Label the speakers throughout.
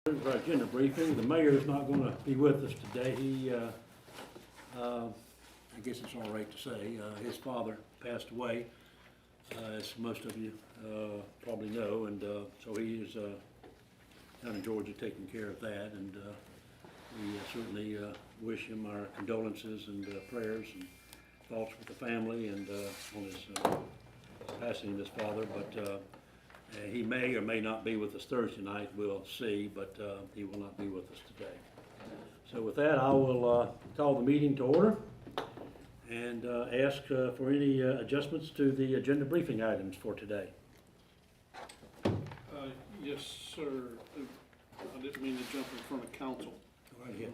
Speaker 1: For our agenda briefing, the mayor is not going to be with us today. He, I guess it's all right to say, his father passed away, as most of you probably know, and so he is down in Georgia taking care of that, and we certainly wish him our condolences and prayers and thoughts with the family and on his passing of his father, but he may or may not be with us Thursday night, we'll see, but he will not be with us today. So with that, I will call the meeting to order and ask for any adjustments to the agenda briefing items for today.
Speaker 2: Yes, sir. I didn't mean to jump in front of council.
Speaker 1: Go right ahead.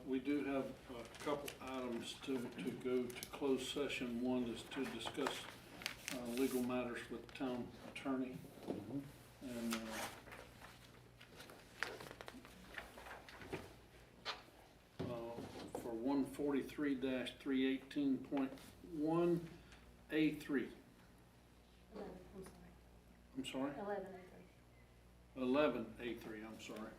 Speaker 2: We do have a couple items to go to closed session. One is to discuss legal matters with the town attorney. And for 143-318.1 A3. I'm sorry? 11 A3, I'm sorry.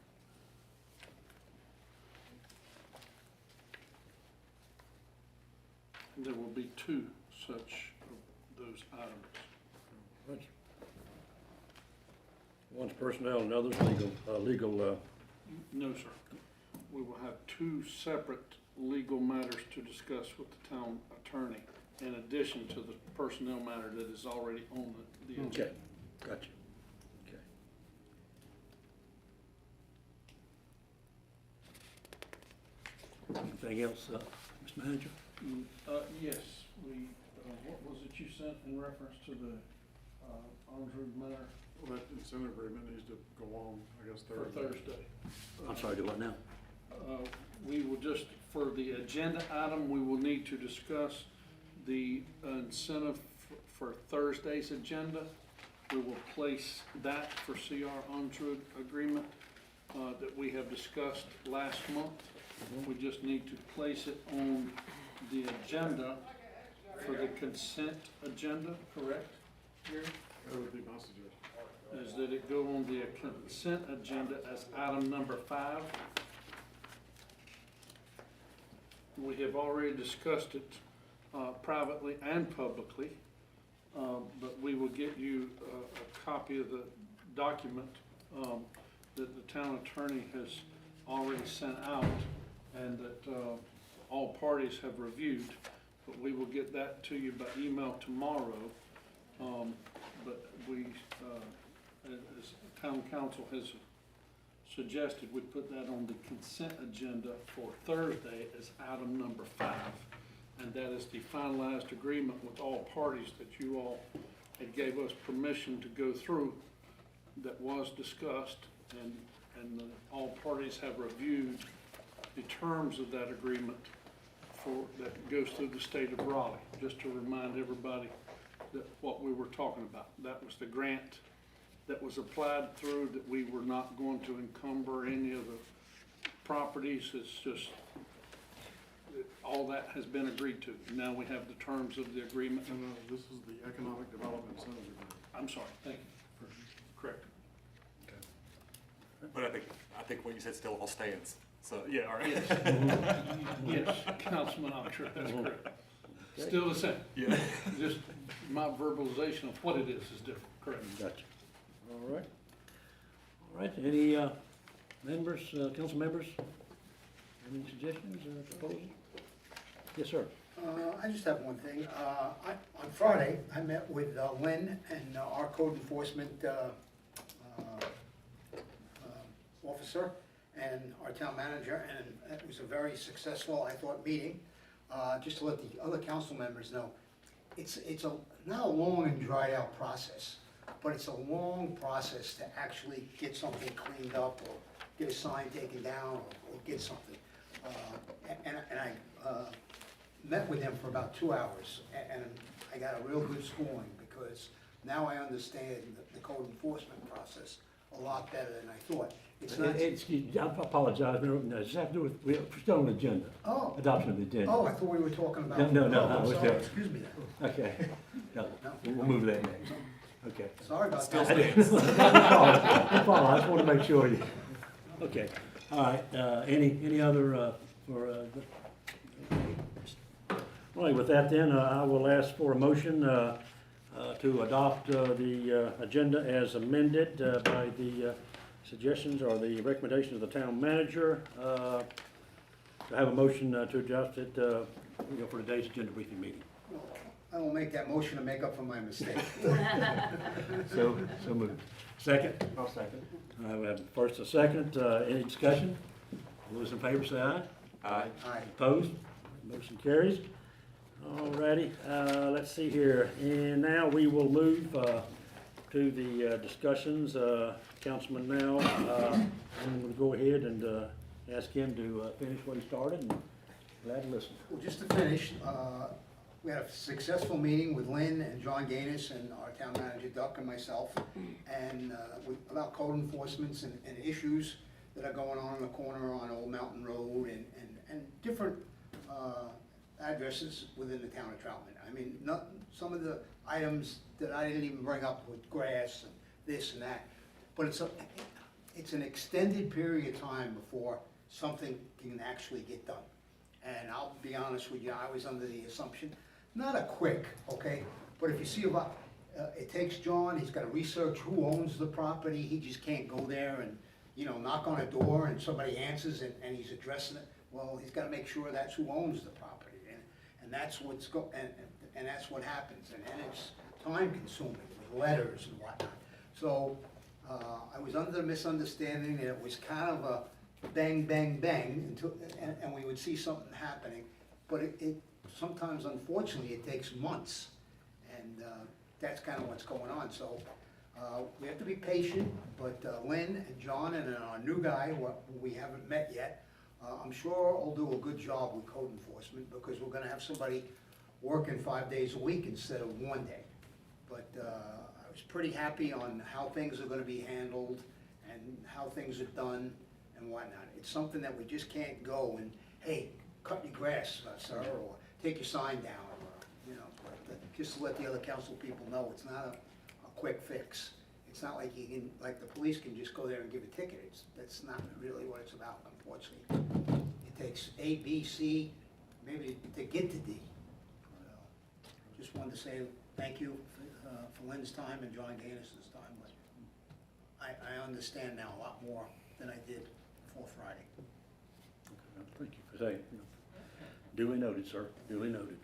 Speaker 2: There will be two such of those items.
Speaker 1: One's personnel and others legal.
Speaker 2: No, sir. We will have two separate legal matters to discuss with the town attorney, in addition to the personnel matter that is already on the agenda.
Speaker 1: Okay, gotcha. Okay. Anything else, Mr. Manager?
Speaker 2: Yes, what was it you sent in reference to the arms road matter?
Speaker 3: Well, that incentive agreement needs to go on, I guess,
Speaker 2: For Thursday.
Speaker 1: I'm sorry, do what now?
Speaker 2: We will just, for the agenda item, we will need to discuss the incentive for Thursday's agenda. We will place that for CR arms road agreement that we have discussed last month. We just need to place it on the agenda for the consent agenda, correct, Gary?
Speaker 3: That would be my suggestion.
Speaker 2: Is that it go on the consent agenda as item number 5. We have already discussed it privately and publicly, but we will get you a copy of the document that the town attorney has already sent out and that all parties have reviewed, but we will get that to you by email tomorrow. But we, as town council has suggested, we put that on the consent agenda for Thursday as item number 5. And that is the finalized agreement with all parties that you all had gave us permission to go through that was discussed, and all parties have reviewed the terms of that agreement that goes through the state of Raleigh, just to remind everybody that what we were talking about. That was the grant that was applied through, that we were not going to encumber any of the properties. It's just, all that has been agreed to. Now we have the terms of the agreement.
Speaker 3: And this is the economic development incentive agreement.
Speaker 2: I'm sorry, thank you for correcting.
Speaker 4: But I think what you said still all stands. So yeah, all right.
Speaker 2: Yes, yes, Councilman Oxford, that's correct. Still the same.
Speaker 4: Yeah.
Speaker 2: Just my verbalization of what it is different, correct?
Speaker 1: Gotcha. All right. All right, any members, council members, any suggestions or proposals? Yes, sir.
Speaker 5: I just have one thing. On Friday, I met with Lynn and our code enforcement officer and our town manager, and it was a very successful, I thought, meeting. Just to let the other council members know, it's not a long and dried out process, but it's a long process to actually get something cleaned up or get a sign taken down or get something. And I met with him for about 2 hours, and I got a real good scoring because now I understand the code enforcement process a lot better than I thought. It's not.
Speaker 1: Excuse me, I apologize, no, does this have to do with, we're still on the agenda,
Speaker 5: Oh,
Speaker 1: adoption of the agenda.
Speaker 5: oh, I thought we were talking about.
Speaker 1: No,
Speaker 5: Oh, I'm
Speaker 1: it's
Speaker 5: sorry,
Speaker 1: there.
Speaker 5: excuse me then.
Speaker 1: Okay, no,
Speaker 5: No.
Speaker 1: we'll move that next. Okay.
Speaker 5: Sorry about
Speaker 4: Still
Speaker 5: that.
Speaker 1: No problem, I just want to make sure you, Okay, all right, any other, all right, with that then, I will ask for a motion, to adopt, the, agenda as amended, by the, suggestions or the recommendations of the town manager, to have a motion, to adopt it, for today's agenda briefing meeting.
Speaker 5: I will make that motion to make up for my mistake.
Speaker 1: So moved. Second?
Speaker 6: I'll second.
Speaker 1: We have first and second, any discussion? All those in favor say aye.
Speaker 4: Aye.
Speaker 5: Aye.
Speaker 1: Opposed? Motion carries. Alrighty, let's see here, and now we will move, to the, discussions. Councilman now, I'm gonna go ahead and, ask him to, finish what he started, and glad to listen.
Speaker 5: Well, just to finish, we had a successful meeting with Lynn and John Gaines and our town manager Duck and myself, and about code enforcements and issues that are going on in the corner on Old Mountain Road and different addresses within the town of Troutman. I mean, some of the items that I didn't even bring up with grass and this and that, but it's an extended period of time before something can actually get done. And I'll be honest with you, I was under the assumption, not a quick, okay, but if you see about, it takes John, he's gotta research who owns the property, he just can't go there and, knock on a door and somebody answers and he's addressing it. Well, he's gotta make sure that's who owns the property, and that's what's and that's what happens, and it's time consuming with letters and whatnot. So, I was under the misunderstanding that it was kind of a bang, bang, bang, until, and we would see something happening, but it sometimes, unfortunately, it takes months, and that's kind of what's going on. So we have to be patient, but Lynn and John and our new guy, who we haven't met yet, I'm sure will do a good job with code enforcement, because we're gonna have somebody working 5 days a week instead of 1 day. But I was pretty happy on how things are gonna be handled and how things are done and whatnot. It's something that we just can't go and, hey, cut your grass, sir, or take your sign down, or, but just to let the other council people know, it's not a quick fix. It's not like you can, like the police can just go there and give a ticket. That's not really what it's about, unfortunately. It takes A, B, C, maybe to get to D. Just wanted to say thank you for Lynn's time and John Gaines' time, but I understand now a lot more than I did before Friday.
Speaker 1: Thank you for saying. Duly noted, sir, duly noted.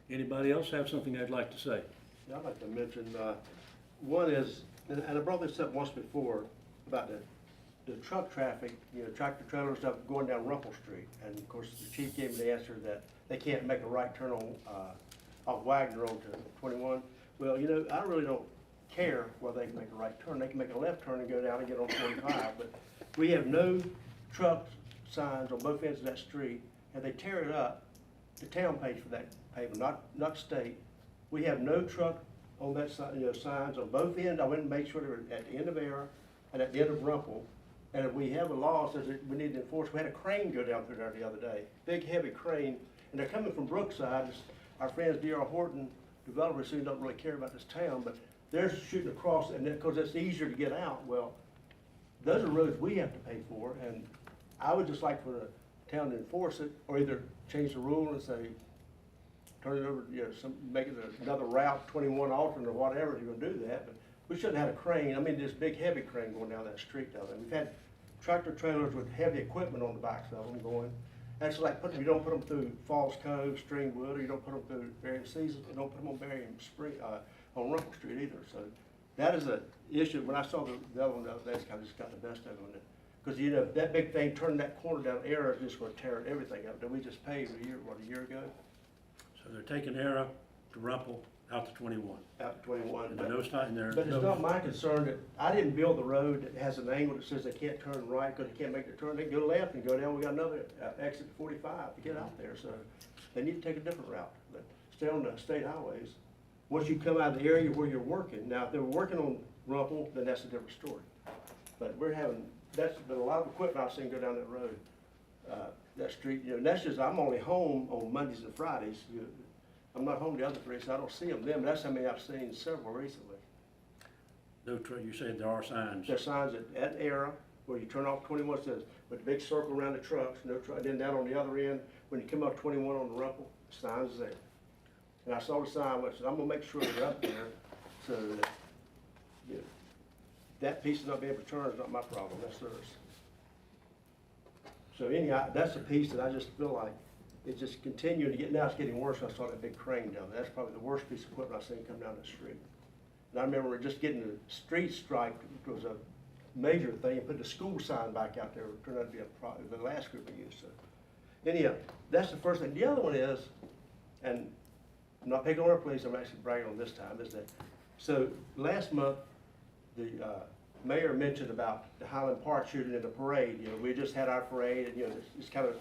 Speaker 1: Anybody else have something they'd like to say?
Speaker 6: Yeah, I'd like to mention, one is, and I brought this up once before, about the truck traffic, tractor trailer stuff going down Rumpel Street. And of course, the chief gave me the answer that they can't make a right turn on, off Wagner onto 21. Well, I really don't care whether they can make a right turn. They can make a left turn and go down and get on 45. But we have no truck signs on both ends of that street, and they tear it up. The town pays for that pavement, not state. We have no truck on that side, signs on both ends. I went and made sure they were at the end of Era and at the end of Rumpel. And if we have a law that says that we need to enforce, we had a crane go down through there the other day, big heavy crane, and they're coming from Brookside. Our friends D.R. Horton, developers who don't really care about this town, but they're shooting across, and because it's easier to get out. Well, those are roads we have to pay for, and I would just like for the town to enforce it, or either change the rule and say, turn it over, make it another route, 21 alternate or whatever, if you're gonna do that. But we shouldn't have a crane, this big heavy crane going down that street down there. We've had tractor trailers with heavy equipment on the backs of them going. That's like you don't put them through Falls Cove, Stringwood, or you don't put them through Barium Season, you don't put them on Barium Spring, on Rumpel Street either. So that is an issue. When I saw the other one the other day, I just got the best of it. Because that big thing turning that corner down Era is just going to tear everything up. That we just paved a year ago?
Speaker 1: So they're taking Era to Rumpel out to 21.
Speaker 6: Out to 21.
Speaker 1: And no sign in there.
Speaker 6: But it's not my concern that I didn't build the road that has an angle that says they can't turn right because they can't make the turn. They can go left and go down. We got another exit 45 to get out there. So they need to take a different route. But stay on the state highways. Once you come out of the area where you're working. Now, if they were working on Rumpel, then that's a different story. But that's been a lot of equipment I've seen go down that road, that street. And that's just, I'm only home on Mondays and Fridays. I'm not home the other three, so I don't see them then. But that's how many I've seen several recently.
Speaker 1: No, you said there are signs.
Speaker 6: There's signs at Era, where you turn off 21, says, with the big circle around the trucks, no truck, and then down on the other end, when you come up 21 on the rumple, the sign's there. And I saw the sign, I said, I'm gonna make sure they're up there, so that, you know, that piece of not being able to turn is not my problem, that's theirs. So anyhow, that's a piece that I just feel like it's just continuing to get, now it's getting worse. I saw that big crane down there. That's probably the worst piece of equipment I've seen come down the street. And I remember just getting the street striped, it was a major thing, and put the school sign back out there. It turned out to be the last group I used. So anyhow, that's the first thing. The other one is, and I'm not picking on our police, I'm actually bragging on this time, is that, so last month, the mayor mentioned about the Highland Park shooting in the parade. You know, we just had our parade, and you know, it's kind of,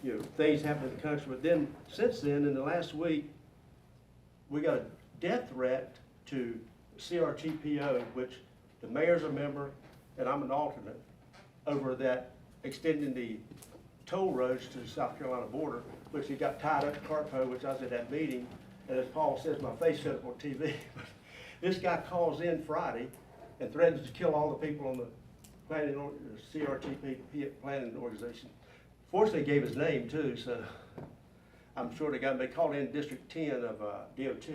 Speaker 6: you know, things happen in the country. But then, since then, in the last week, we got a death threat to CRTPO, which the mayor's a member, and I'm an alternate, over that extending the toll roads to the South Carolina border, which he got tied up at Carpo, which I was at that meeting, and as Paul says, my face shut up on TV. This guy calls in Friday and threatens to kill all the people on the planning, CRTP planning organization. Fortunately, he gave his name too, so I'm sure they called in District 10 of DOT.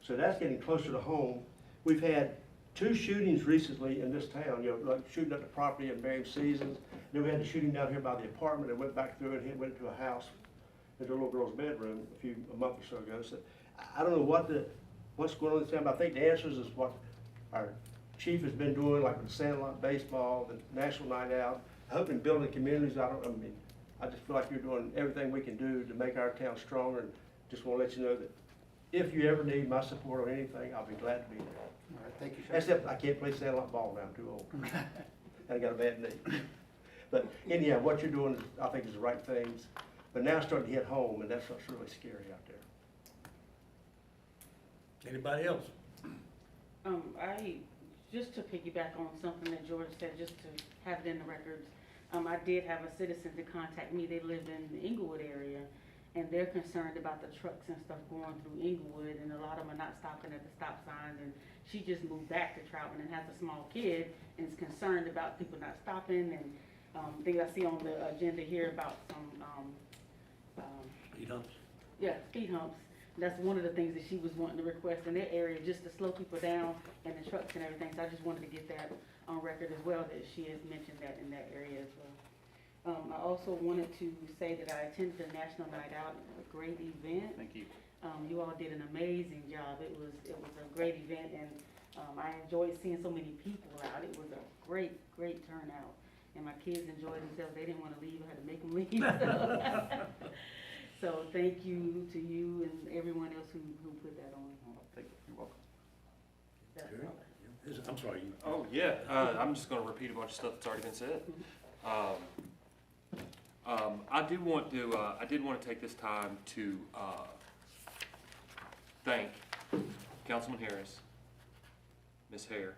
Speaker 6: So that's getting closer to home. We've had 2 shootings recently in this town, you know, like shooting up the property in Bering Seasons. Then we had the shooting down here by the apartment that went back through and went into a house, into a little girl's bedroom a month or so ago. So I don't know what's going on in this town, but I think the answers is what our chief has been doing, like with the Sandlot Baseball, the National Night Out, helping building communities. I just feel like you're doing everything we can do to make our town stronger, and just want to let you know that if you ever need my support on anything, I'll be glad to be there.
Speaker 5: All right, thank you, sir.
Speaker 6: Except I can't play Sandlot ball now, I'm too old. I got a bad knee. But anyhow, what you're doing, I think, is the right things. But now it's starting to hit home, and that's what's really scary out there.
Speaker 1: Anybody else?
Speaker 7: Just to piggyback on something that George said, just to have it in the records, I did have a citizen to contact me. They live in the Inglewood area, and they're concerned about the trucks and stuff going through Inglewood, and a lot of them are not stopping at the stop signs. And she just moved back to Troutman and has a small kid, and is concerned about people not stopping. And things I see on the agenda here about some,
Speaker 1: Speed humps?
Speaker 7: yeah, speed humps. That's one of the things that she was wanting to request in their area, just to slow people down and the trucks and everything. So I just wanted to get that on record as well, that she has mentioned that in that area as well. I also wanted to say that I attended the National Night Out, a great event.
Speaker 4: Thank you.
Speaker 7: You all did an amazing job. It was a great event, and I enjoyed seeing so many people out. It was a great turnout, and my kids enjoyed themselves. They didn't want to leave. I had to make them leave. So thank you to you and everyone else who put that on.
Speaker 4: Thank you. You're welcome.
Speaker 7: That's
Speaker 1: Terry?
Speaker 7: all.
Speaker 1: I'm sorry, you.
Speaker 4: Oh, yeah, I'm just gonna repeat a bunch of stuff that's already been said. I did want to take this time to thank Councilman Harris, Ms. Hare,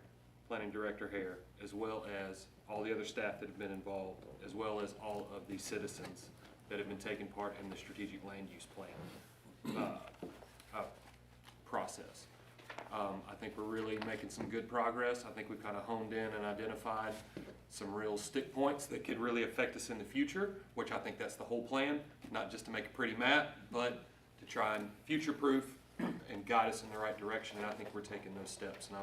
Speaker 4: Planning Director Hare, as well as all the other staff that have been involved, as well as all of the citizens that have been taking part in the strategic land use plan process. I think we're really making some good progress. I think we've kind of honed in and identified some real stick points that could really affect us in the future, which I think that's the whole plan, not just to make a pretty map, but to try and future-proof and guide us in the right direction. And I think we're taking those steps, and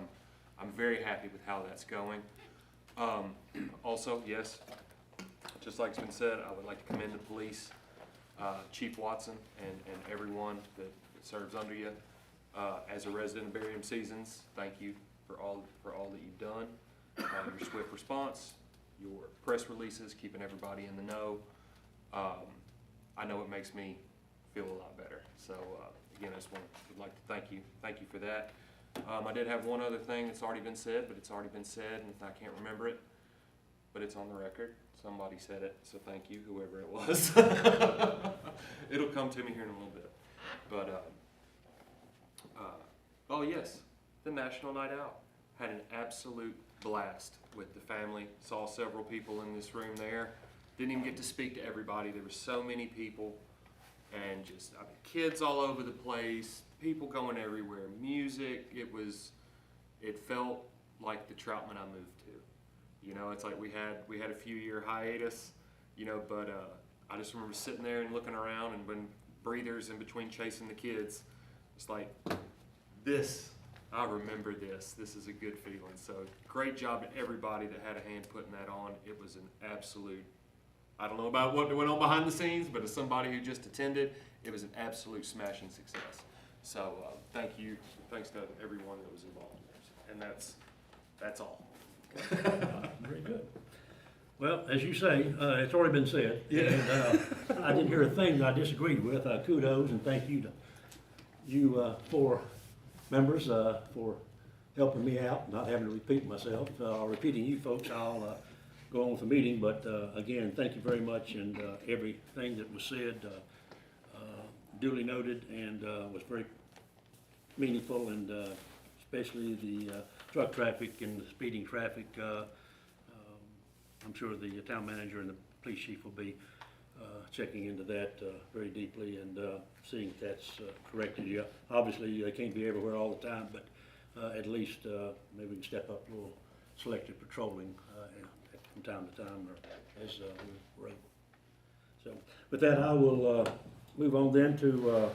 Speaker 4: I'm very happy with how that's going. Also, yes, just like it's been said, I would like to commend the police, Chief Watson, and everyone that serves under you. As a resident of Barium Seasons, thank you for all that you've done. Your swift response, your press releases, keeping everybody in the know. I know it makes me feel a lot better. So again, I just would like to thank you for that. I did have one other thing that's already been said, but it's already been said, and I can't remember it, but it's on the record. Somebody said it, so thank you, whoever it was. It'll come to me here in a little bit. But, oh yes, the National Night Out. Had an absolute blast with the family. Saw several people in this room there. Didn't even get to speak to everybody. There were so many people, and just kids all over the place, people going everywhere, music. It felt like the Troutman I moved to. You know, it's like we had a few year hiatus, you know, but I just remember sitting there and looking around, and when breathers in between chasing the kids, it's like this. I remember this. This is a good feeling. So great job to everybody that had a hand putting that on. It was an absolute, I don't know about what went on behind the scenes, but as somebody who just attended, it was an absolute smashing success. So thank you. Thanks to everyone that was involved. And that's all.
Speaker 1: Very good. Well, as you say, it's already been said. And I didn't hear a thing that I disagreed with. Kudos and thank you to you four members for helping me out, not having to repeat myself. Repeating you folks, I'll go on with the meeting. But again, thank you very much, and everything that was said duly noted and was very meaningful, and especially the truck traffic and the speeding traffic. I'm sure the town manager and the police chief will be checking into that very deeply and seeing if that's corrected. Yeah, obviously, they can't be everywhere all the time, but at least maybe we can step up a little selective patrolling from time to time or as we're able. So with that, I will move on then to,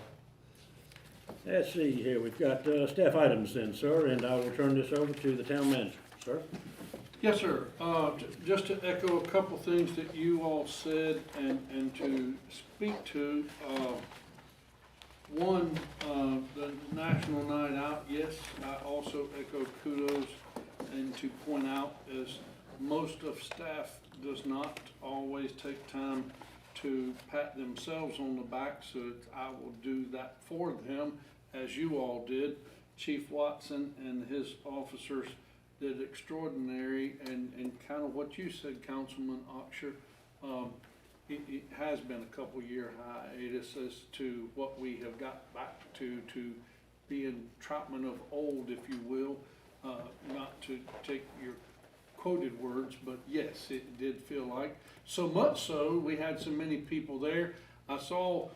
Speaker 1: let's see here, we've got staff items then, sir, and I will turn this over to the town manager. Sir?
Speaker 2: Yes, sir. Just to echo a couple things that you all said and to speak to, one, the National Night Out, yes, I also echo kudos and to point out is most of staff does not always take time to pat themselves on the back, so I will do that for them, as you all did. Chief Watson and his officers did extraordinary, and kind of what you said, Councilman Oxshire, it has been a couple year hiatus as to what we have got back to being Troutman of old, if you will, not to take your quoted words, but yes, it did feel like. So much so, we had so many people there. I saw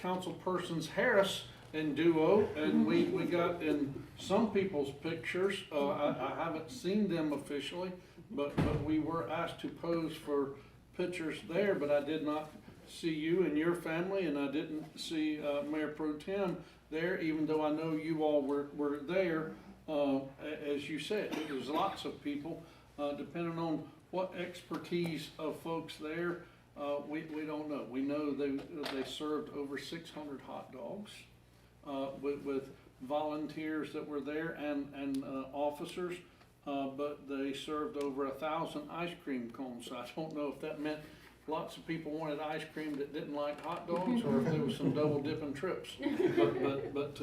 Speaker 2: Councilpersons Harris and duo, and we got in some people's pictures. I haven't seen them officially, but we were asked to pose for pictures there, but I did not see you and your family, and I didn't see Mayor Pro Tem there, even though I know you all were there. As you said, there was lots of people, depending on what expertise of folks there, we don't know. We know they served over 600 hot dogs. With volunteers that were there and officers, but they served over 1,000 ice cream cones. So I don't know if that meant lots of people wanted ice cream that didn't like hot dogs, or if there was some double dipping trips. But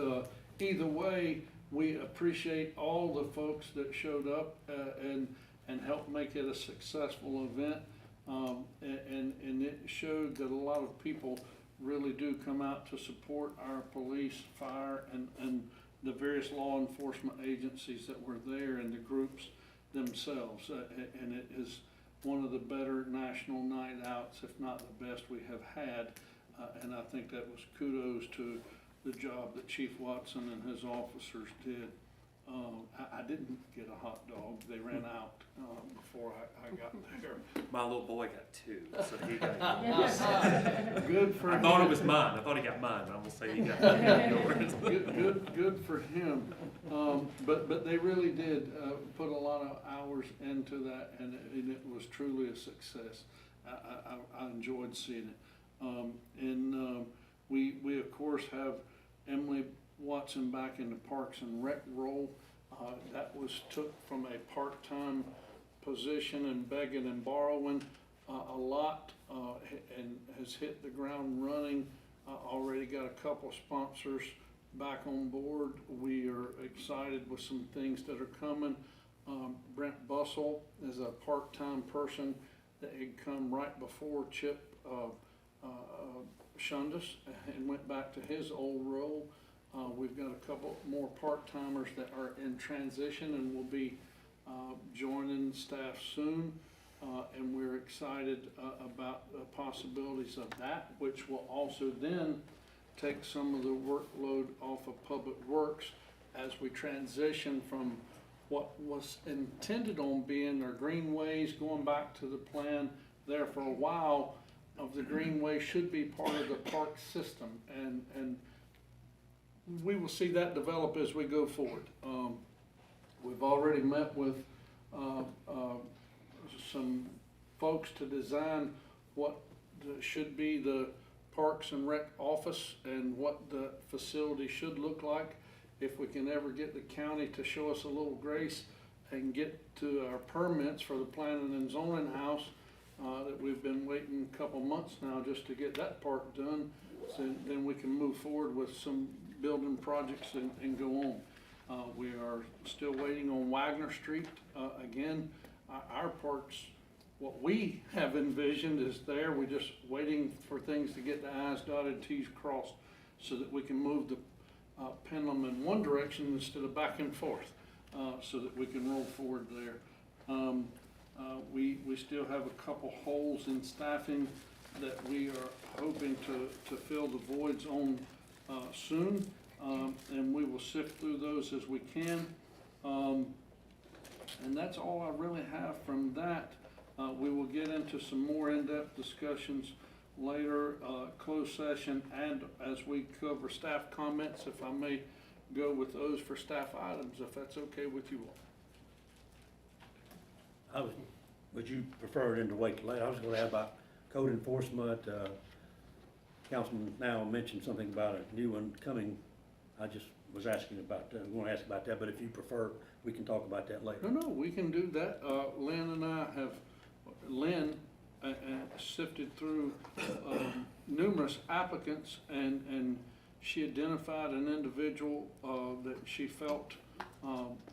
Speaker 2: either way, we appreciate all the folks that showed up and helped make it a successful event. And it showed that a lot of people really do come out to support our police, fire, and the various law enforcement agencies that were there, and the groups themselves. And it is one of the better national night outs, if not the best we have had. And I think that was kudos to the job that Chief Watson and his officers did. I didn't get a hot dog. They ran out before I got there.
Speaker 4: My little boy got 2, so he got
Speaker 2: Good for him.
Speaker 4: I thought it was mine. I thought he got mine, but I'm gonna say he got yours.
Speaker 2: Good for him. But they really did put a lot of hours into that, and it was truly a success. I enjoyed seeing it. We of course have Emily Watson back in the Parks and Rec role. That was took from a part-time position and begging and borrowing a lot, and has hit the ground running. Already got a couple sponsors back on board. We are excited with some things that are coming. Brent Bussell is a part-time person that had come right before Chip shunned us and went back to his old role. We've got a couple more part-timers that are in transition and will be joining staff soon. And we're excited about the possibilities of that, which will also then take some of the workload off of Public Works as we transition from what was intended on being our greenways, going back to the plan there for a while, of the greenway should be part of the park system, and we will see that develop as we go forward. We've already met with some folks to design what should be the Parks and Rec office and what the facility should look like. If we can ever get the county to show us a little grace and get to our permits for the planning and zoning house, that we've been waiting a couple months now just to get that part done, so then we can move forward with some building projects and go on. We are still waiting on Wagner Street. Again, our parts, what we have envisioned is there. We're just waiting for things to get the i's dotted, t's crossed, so that we can move the pendulum in one direction instead of back and forth, so that we can roll forward there. We still have a couple holes in staffing that we are hoping to fill the voids on soon, and we will sift through those as we can. And that's all I really have from that. We will get into some more in-depth discussions later, closed session, and as we cover staff comments, if I may go with those for staff items, if that's okay with you all.
Speaker 1: Would you prefer it in to wait till later? I was gonna ask about code enforcement. Councilman now mentioned something about a new one coming. I just was asking about, gonna ask about that, but if you prefer, we can talk about that later.
Speaker 2: No, we can do that. Lynn and I have, Lynn sifted through numerous applicants, and she identified an individual that she felt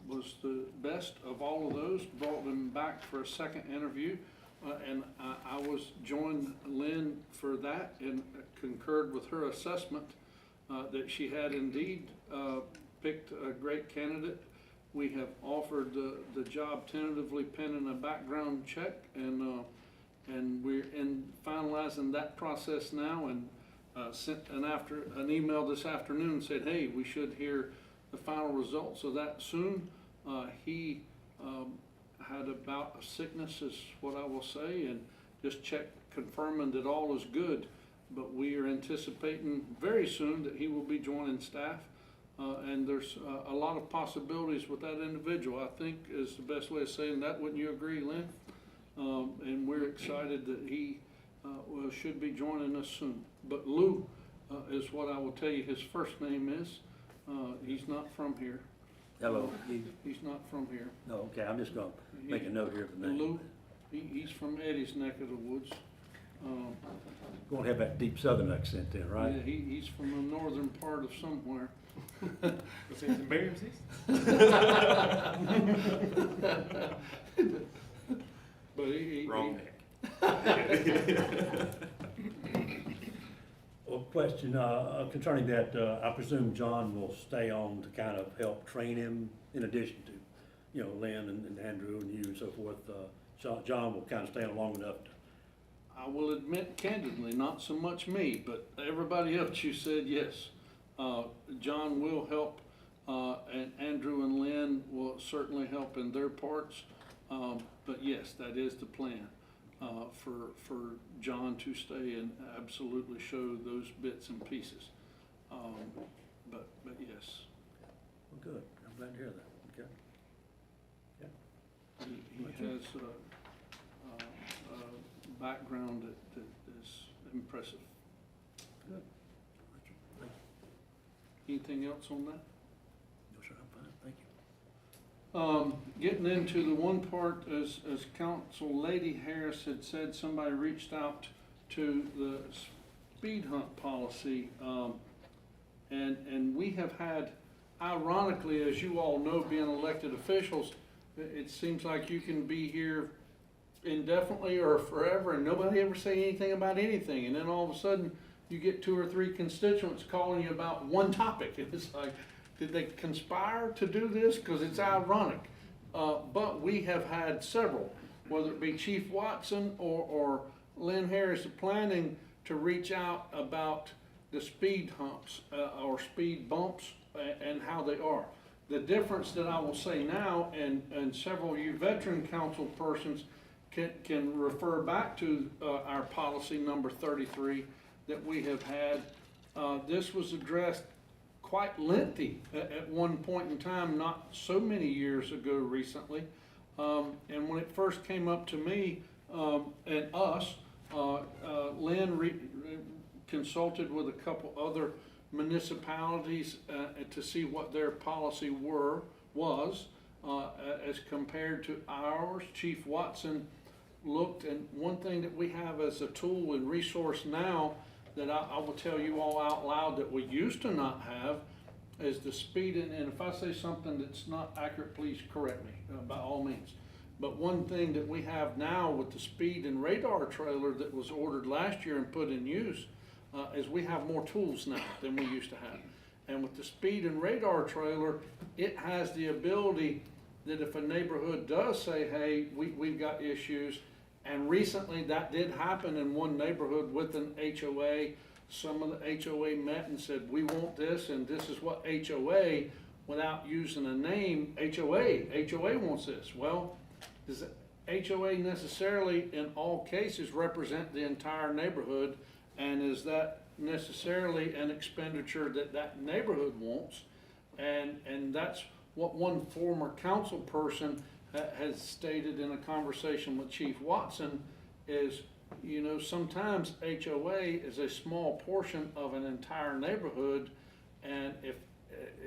Speaker 2: was the best of all of those, brought them back for a second interview, and I was joined Lynn for that and concurred with her assessment that she had indeed picked a great candidate. We have offered the job tentatively pending a background check, and we're in finalizing that process now, and sent an email this afternoon and said, hey, we should hear the final results of that soon. He had a bout of sickness is what I will say, and just checked confirming that all is good, but we are anticipating very soon that he will be joining staff. And there's a lot of possibilities with that individual, I think is the best way of saying that. Wouldn't you agree, Lynn? And we're excited that he should be joining us soon. But Lou is what I will tell you his first name is. He's not from here.
Speaker 1: Hello.
Speaker 2: He's not from here.
Speaker 1: No, okay, I'm just gonna make a note here of the name.
Speaker 2: Lou, he's from Eddie's neck of the woods.
Speaker 1: Gonna have that deep southern accent then, right?
Speaker 2: Yeah, he's from the northern part of somewhere.
Speaker 4: Was it embarrassing?
Speaker 2: But he
Speaker 4: Wrong neck.
Speaker 1: Well, question concerning that, I presume John will stay on to kind of help train him in addition to, you know, Lynn and Andrew and you and so forth. John will kind of stay on long enough to.
Speaker 2: I will admit candidly, not so much me, but everybody else, you said yes. John will help, and Andrew and Lynn will certainly help in their parts. But yes, that is the plan, for John to stay and absolutely show those bits and pieces. But yes.
Speaker 1: Well, good. I'm glad to hear that. Okay. Yeah.
Speaker 2: He has a background that is impressive.
Speaker 1: Good. Thank you.
Speaker 2: Anything else on that?
Speaker 1: No, sir, I'm fine. Thank you.
Speaker 2: Getting into the one part, as Council Lady Harris had said, somebody reached out to the speed hunt policy, and we have had, ironically, as you all know, being elected officials, it seems like you can be here indefinitely or forever and nobody ever say anything about anything, and then all of a sudden you get 2 or 3 constituents calling you about one topic, and it's like, did they conspire to do this? Because it's ironic. But we have had several, whether it be Chief Watson or Lynn Harris of Planning, to reach out about the speed humps or speed bumps and how they are. The difference that I will say now, and several of you veteran council persons can refer back to our policy number 33 that we have had. This was addressed quite lengthy at one point in time, not so many years ago recently. And when it first came up to me and us, Lynn consulted with a couple other municipalities to see what their policy was as compared to ours. Chief Watson looked, and one thing that we have as a tool and resource now that I will tell you all out loud that we used to not have is the speed, and if I say something that's not accurate, please correct me by all means. But one thing that we have now with the speed and radar trailer that was ordered last year and put in use is we have more tools now than we used to have. And with the speed and radar trailer, it has the ability that if a neighborhood does say, hey, we've got issues, and recently that did happen in one neighborhood with an HOA. Some of the HOA met and said, we want this, and this is what HOA, without using a name, HOA wants this. Well, does HOA necessarily in all cases represent the entire neighborhood, and is that necessarily an expenditure that that neighborhood wants? And that's what one former council person has stated in a conversation with Chief Watson is, you know, sometimes HOA is a small portion of an entire neighborhood, and if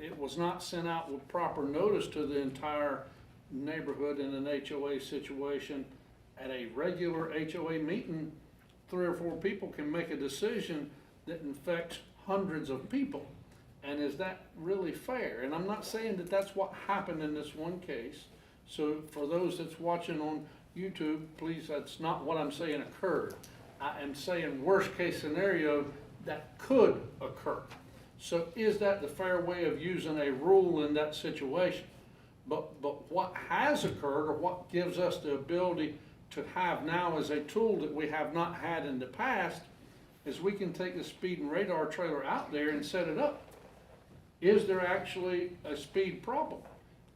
Speaker 2: it was not sent out with proper notice to the entire neighborhood in an HOA situation, at a regular HOA meeting, 3 or 4 people can make a decision that infects hundreds of people. And is that really fair? And I'm not saying that that's what happened in this one case. So for those that's watching on YouTube, please, that's not what I'm saying occurred. I am saying worst case scenario that could occur. So is that the fair way of using a rule in that situation? But what has occurred, or what gives us the ability to have now as a tool that we have not had in the past, is we can take the speed and radar trailer out there and set it up. Is there actually a speed problem?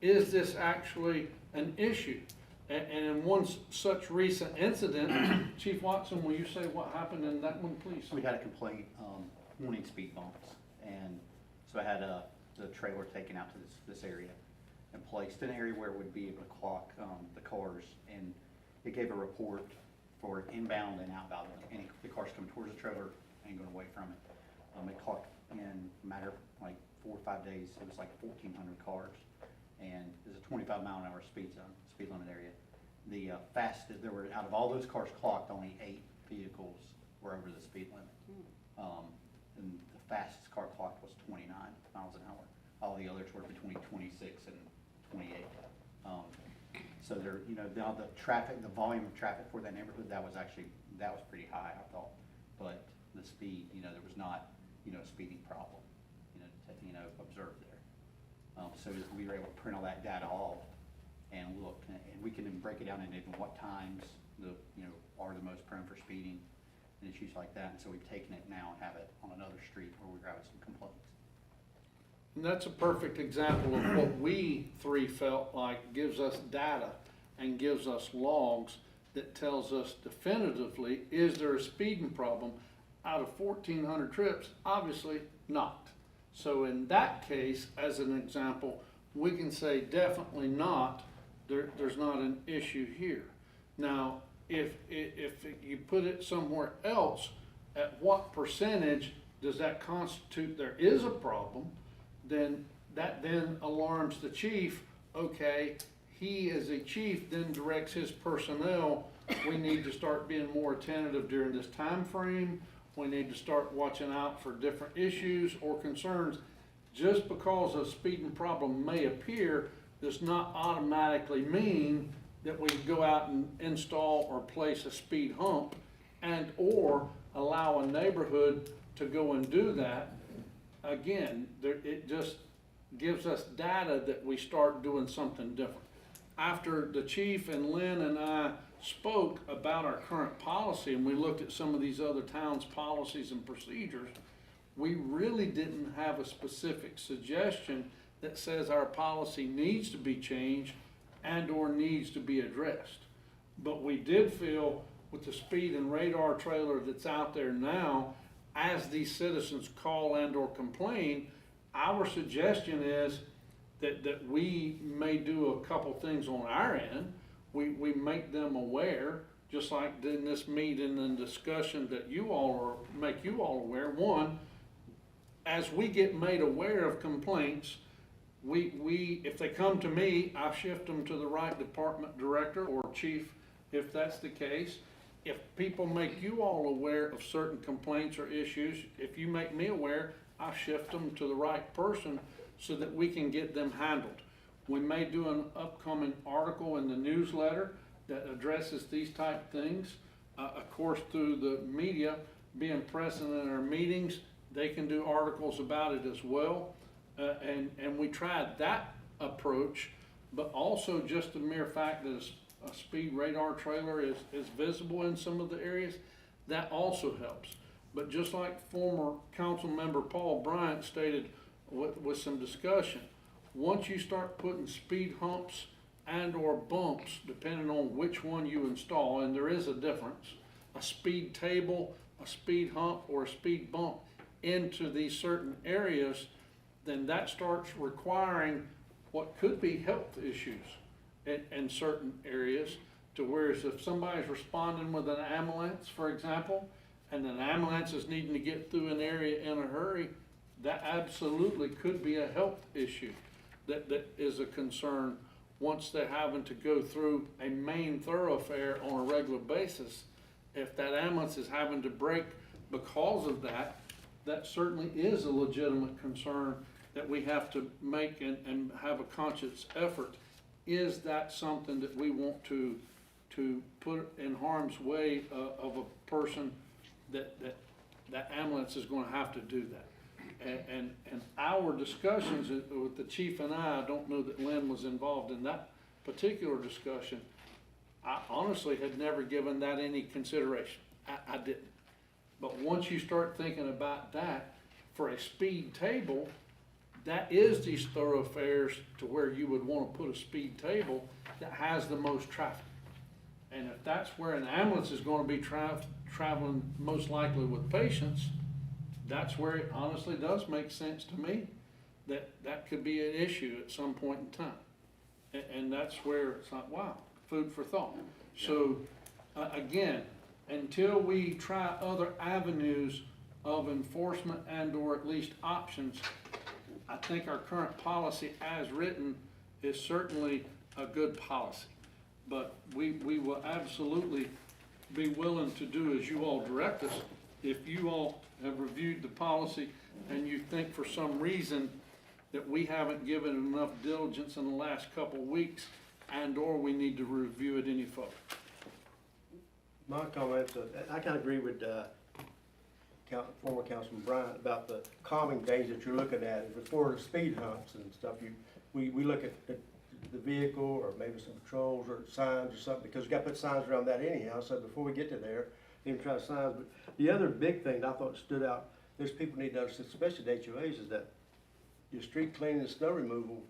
Speaker 2: Is this actually an issue? And in one such recent incident, Chief Watson, will you say what happened in that one, please?
Speaker 8: We had a complaint wanting speed bumps, and so I had the trailer taken out to this area and placed in an area where it would be able to clock the cars, and it gave a report for inbound and outbound. Any the cars coming towards the trailer and going away from it. It clocked in a matter of like 4 or 5 days. It was like 1,400 cars, and there's a 25-mile-an-hour speed limit area. The fastest, there were, out of all those cars clocked, only 8 vehicles were over the speed limit. And the fastest car clocked was 29 miles an hour. All the others were between 26 and 28. So there, you know, now the traffic, the volume of traffic for that neighborhood, that was pretty high, I thought. But the speed, you know, there was not, you know, a speeding problem, you know, observed there. So we were able to print all that data off and look, and we can then break it down into what times are the most prone for speeding and issues like that. And so we've taken it now and have it on another street where we're having some complaints.
Speaker 2: And that's a perfect example of what we 3 felt like gives us data and gives us logs that tells us definitively, is there a speeding problem? Out of 1,400 trips, obviously not. So in that case, as an example, we can say definitely not, there's not an issue here. Now, if you put it somewhere else, at what percentage does that constitute there is a problem? Then that then alarms the chief. Okay, he as a chief then directs his personnel, we need to start being more attentive during this time frame. We need to start watching out for different issues or concerns. Just because a speeding problem may appear does not automatically mean that we go out and install or place a speed hump and or allow a neighborhood to go and do that. Again, it just gives us data that we start doing something different. After the chief and Lynn and I spoke about our current policy and we looked at some of these other towns' policies and procedures, we really didn't have a specific suggestion that says our policy needs to be changed and/or needs to be addressed. But we did feel with the speed and radar trailer that's out there now, as these citizens call and/or complain, our suggestion is that we may do a couple things on our end. We make them aware, just like in this meeting and discussion that make you all aware. One, as we get made aware of complaints, if they come to me, I shift them to the right department director or chief, if that's the case. If people make you all aware of certain complaints or issues, if you make me aware, I shift them to the right person so that we can get them handled. We may do an upcoming article in the newsletter that addresses these type things. Of course, through the media being present in our meetings, they can do articles about it as well. And we tried that approach, but also just the mere fact that a speed radar trailer is visible in some of the areas, that also helps. But just like former council member Paul Bryant stated with some discussion, once you start putting speed humps and/or bumps, depending on which one you install, and there is a difference, a speed table, a speed hump, or a speed bump into these certain areas, then that starts requiring what could be health issues in certain areas, to whereas if somebody's responding with an ambulance, for example, and an ambulance is needing to get through an area in a hurry, that absolutely could be a health issue that is a concern once they're having to go through a main thoroughfare on a regular basis. If that ambulance is having to brake because of that, that certainly is a legitimate concern that we have to make and have a conscious effort. Is that something that we want to put in harm's way of a person that ambulance is gonna have to do that? And our discussions with the chief and I don't know that Lynn was involved in that particular discussion. I honestly had never given that any consideration. I didn't. But once you start thinking about that, for a speed table, that is these thoroughfares to where you would want to put a speed table that has the most traffic. And if that's where an ambulance is going to be traveling most likely with patients, that's where it honestly does make sense to me that that could be an issue at some point in time. And that's where it's like, wow, food for thought. So again, until we try other avenues of enforcement and/or at least options, I think our current policy as written is certainly a good policy. But we will absolutely be willing to do as you all direct us. If you all have reviewed the policy and you think for some reason that we haven't given enough diligence in the last couple of weeks and/or we need to review it any further.
Speaker 6: My comments, I kind of agree with former Councilman Bryant about the calming things that you're looking at. Before the speed humps and stuff, we look at the vehicle or maybe some patrols or signs or something, because you got to put signs around that anyhow. So before we get to there, even try signs. But the other big thing that I thought stood out, there's people need to understand, especially the HOAs, is that your street cleaning and snow removal,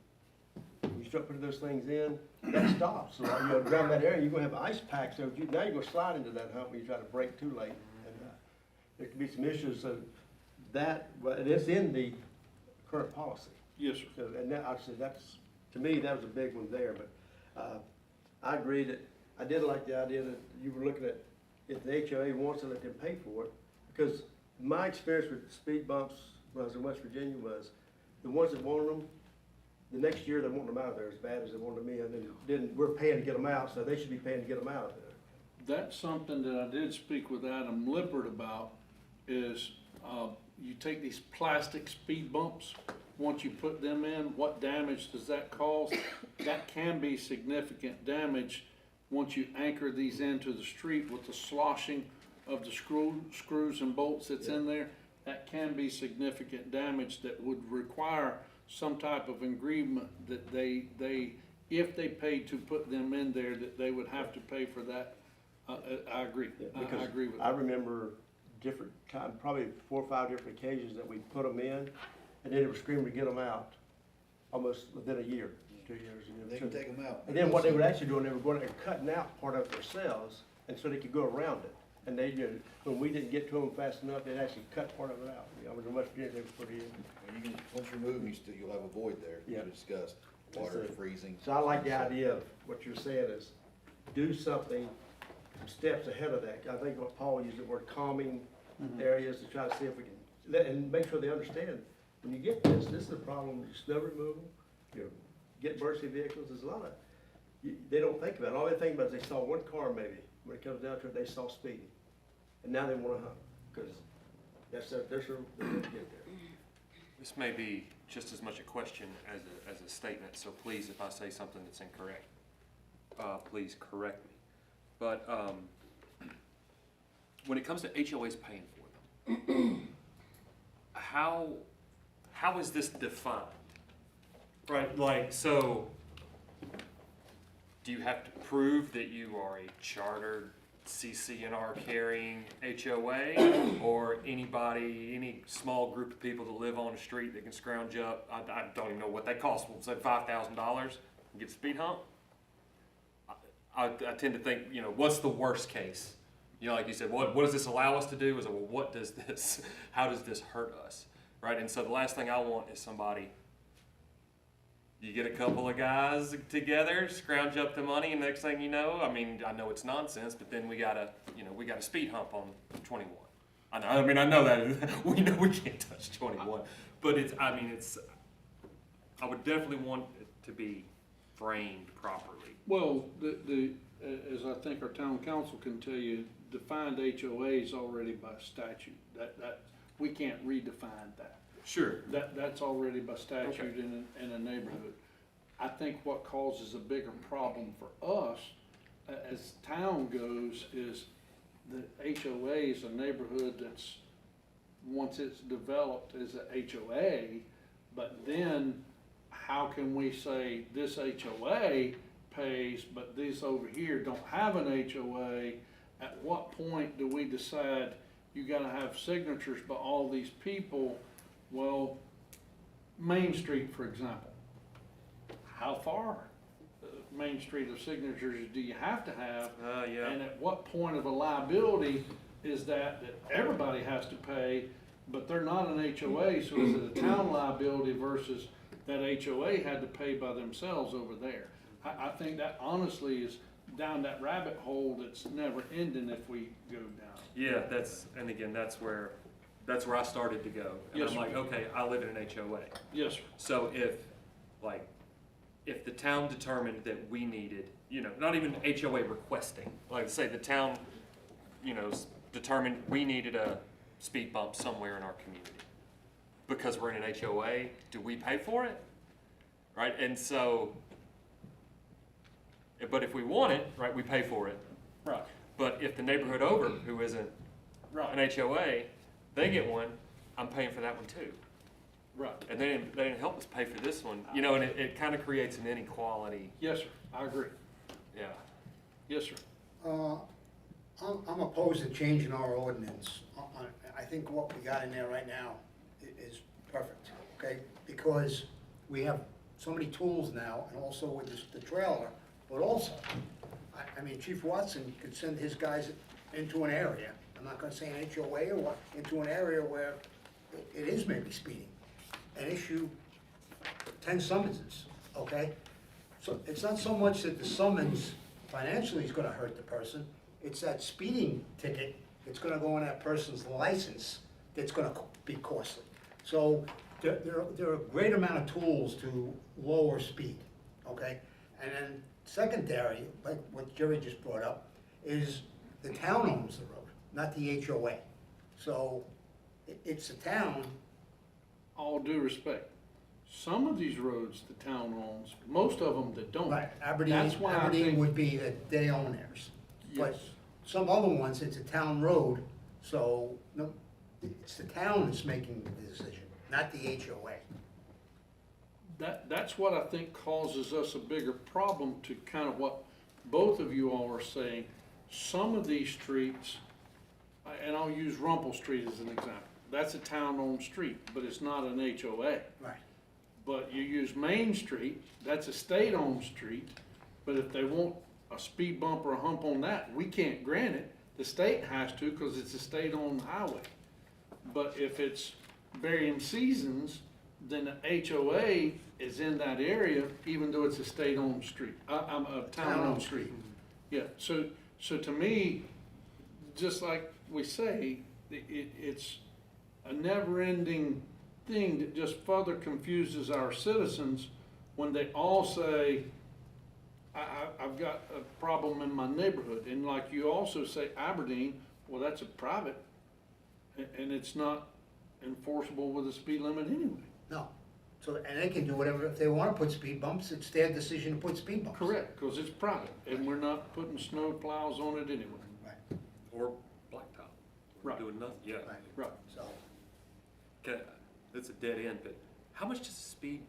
Speaker 6: when you start putting those things in, that stops. So around that area, you're gonna have ice packs. So now you're gonna slide into that hump when you try to brake too late, and there could be some issues. So that, well, it's in the current policy.
Speaker 2: Yes, sir.
Speaker 6: So, and that, I said, that's, to me, that was a big one there. But I agree that I did like the idea that you were looking at if the HOA wants to let them pay for it, because my experience with speed bumps when I was in West Virginia was the ones that wanted them, the next year they want them out of there as bad as they wanted them in, and then we're paying to get them out, so they should be paying to get them out of there.
Speaker 2: That's something that I did speak with Adam Lippert about, is you take these plastic speed bumps, once you put them in, what damage does that cause? That can be significant damage once you anchor these into the street with the sloshing of the screws and bolts that's in there. That can be significant damage that would require some type of agreement that they if they paid to put them in there, that they would have to pay for that. I agree.
Speaker 6: Yeah,
Speaker 2: I agree with that.
Speaker 6: I remember different time, probably 4 or 5 different occasions that we put them in, and then it was screaming to get them out. almost within a year, 2 years. You know,
Speaker 9: They
Speaker 6: so-
Speaker 9: can take them out.
Speaker 6: And then what they were actually doing, they were going and cutting out part of it themselves, and so they could go around it. And they did, when we didn't get to them fast enough, they'd actually cut part of it out. I was in West Virginia, they were pretty in.
Speaker 9: Well, you can, once you move, you'll have a void there,
Speaker 6: Yeah.
Speaker 9: you discussed,
Speaker 6: That's
Speaker 9: water
Speaker 6: it.
Speaker 9: freezing.
Speaker 6: So I like the idea of what you're saying is, do something steps ahead of that. I think what Paul used the word calming areas to try to see if we can, and make sure they understand, when you get this is a problem, snow removal, you know, get emergency vehicles, there's a lot of, they don't think about it. All they think about is they saw one car maybe, when it comes down to it, they saw speeding. And now they wanna hunt, because that's their get there.
Speaker 4: This may be just as much a question as a statement, so please, if I say something that's incorrect, please correct me. But when it comes to HOAs paying for them, how is this defined? Right, like, so, do you have to prove that you are a chartered CCNR carrying HOA, or anybody, any small group of people that live on the street that can scrounge up, I don't even know what they cost, we'll say $5,000 and get a speed hump? I tend to think, you know, what's the worst case? You know, like you said, what does this allow us to do? Is, well, what does this, how does this hurt us? Right, and so the last thing I want is somebody, you get a couple of guys together, scrounge up the money, and next thing you know, I mean, I know it's nonsense, but then we got a speed hump on 21. I know that we know we can't touch 21, but I would definitely want it to be framed properly.
Speaker 2: Well, as I think our town council can tell you, defined HOAs already by statute. That we can't redefine that.
Speaker 4: Sure.
Speaker 2: That's already by statute in a neighborhood. I think what causes a bigger problem for us, as town goes, is the HOA is a neighborhood that's, once it's developed as a HOA, but then how can we say this HOA pays, but these over here don't have an HOA? At what point do we decide you gotta have signatures by all these people? Well, Main Street, for example, how far Main Street of signatures do you have to have?
Speaker 4: Yeah.
Speaker 2: And at what point of a liability is that everybody has to pay, but they're not an HOA, so is it a town liability versus that HOA had to pay by themselves over there? I think that honestly is down that rabbit hole that's never ending if we go down.
Speaker 4: Yeah, that's where I started to go. And
Speaker 2: Yes,
Speaker 4: I'm
Speaker 2: sir.
Speaker 4: like, okay, I live in an HOA.
Speaker 2: Yes, sir.
Speaker 4: So if the town determined that we needed, you know, not even HOA requesting, like say the town, you know, determined we needed a speed bump somewhere in our community. Because we're in an HOA, do we pay for it? Right, and so, but if we want it, right, we pay for it.
Speaker 2: Right,
Speaker 4: But if the neighborhood over, who isn't
Speaker 2: right,
Speaker 4: an HOA, they get one, I'm paying for that one too.
Speaker 2: right.
Speaker 4: And they didn't help us pay for this one, you know, and it kind of creates an inequality.
Speaker 2: Yes, sir, I agree.
Speaker 4: Yeah.
Speaker 2: Yes, sir.
Speaker 5: I'm opposed to changing our ordinance. I think what we got in there right now is perfect, okay? Because we have so many tools now, and also with the trailer, but also, I mean, Chief Watson could send his guys into an area, I'm not gonna say an HOA or what, into an area where it is maybe speeding, and issue 10 summonses, okay? So it's not so much that the summons financially is gonna hurt the person, it's that speeding ticket that's gonna go on that person's license that's gonna be costly. So there are a great amount of tools to lower speed, okay? And then secondary, like what Jerry just brought up, is the town owns the road, not the HOA. So it's the town.
Speaker 2: All due respect, some of these roads the town owns, most of them that don't.
Speaker 5: Right,
Speaker 2: That's why I
Speaker 5: Aberdeen
Speaker 2: think-
Speaker 5: would be that they own theirs. But
Speaker 2: Yes.
Speaker 5: some other ones, it's a town road, so, no, it's the town that's making the decision, not the HOA.
Speaker 2: That's what I think causes us a bigger problem to kind of what both of you all are saying. Some of these streets, and I'll use Rumpel Street as an example. That's a town-owned street, but it's not an HOA.
Speaker 5: Right.
Speaker 2: But you use Main Street, that's a state-owned street, but if they want a speed bump or a hump on that, we can't grant it. The state has to, cause it's a state-owned highway. But if it's burying seasons, then the HOA is in that area, even though it's a state-owned street, I'm a town-owned street. Yeah, so to me, just like we say, it's a never-ending thing that just further confuses our citizens when they all say, I've got a problem in my neighborhood. And like you also say Aberdeen, well, that's a private, and it's not enforceable with a speed limit anyway.
Speaker 5: No. So, and they can do whatever, if they wanna put speed bumps, it's their decision to put speed bumps.
Speaker 2: Correct, because it's private, and we're not putting snow plows on it anyway.
Speaker 5: Right,
Speaker 4: Or blacktop. We're
Speaker 2: Right.
Speaker 4: doing nothing, yeah.
Speaker 5: right,
Speaker 2: Right.
Speaker 5: so,
Speaker 4: Okay, that's a dead end, but how much does a speed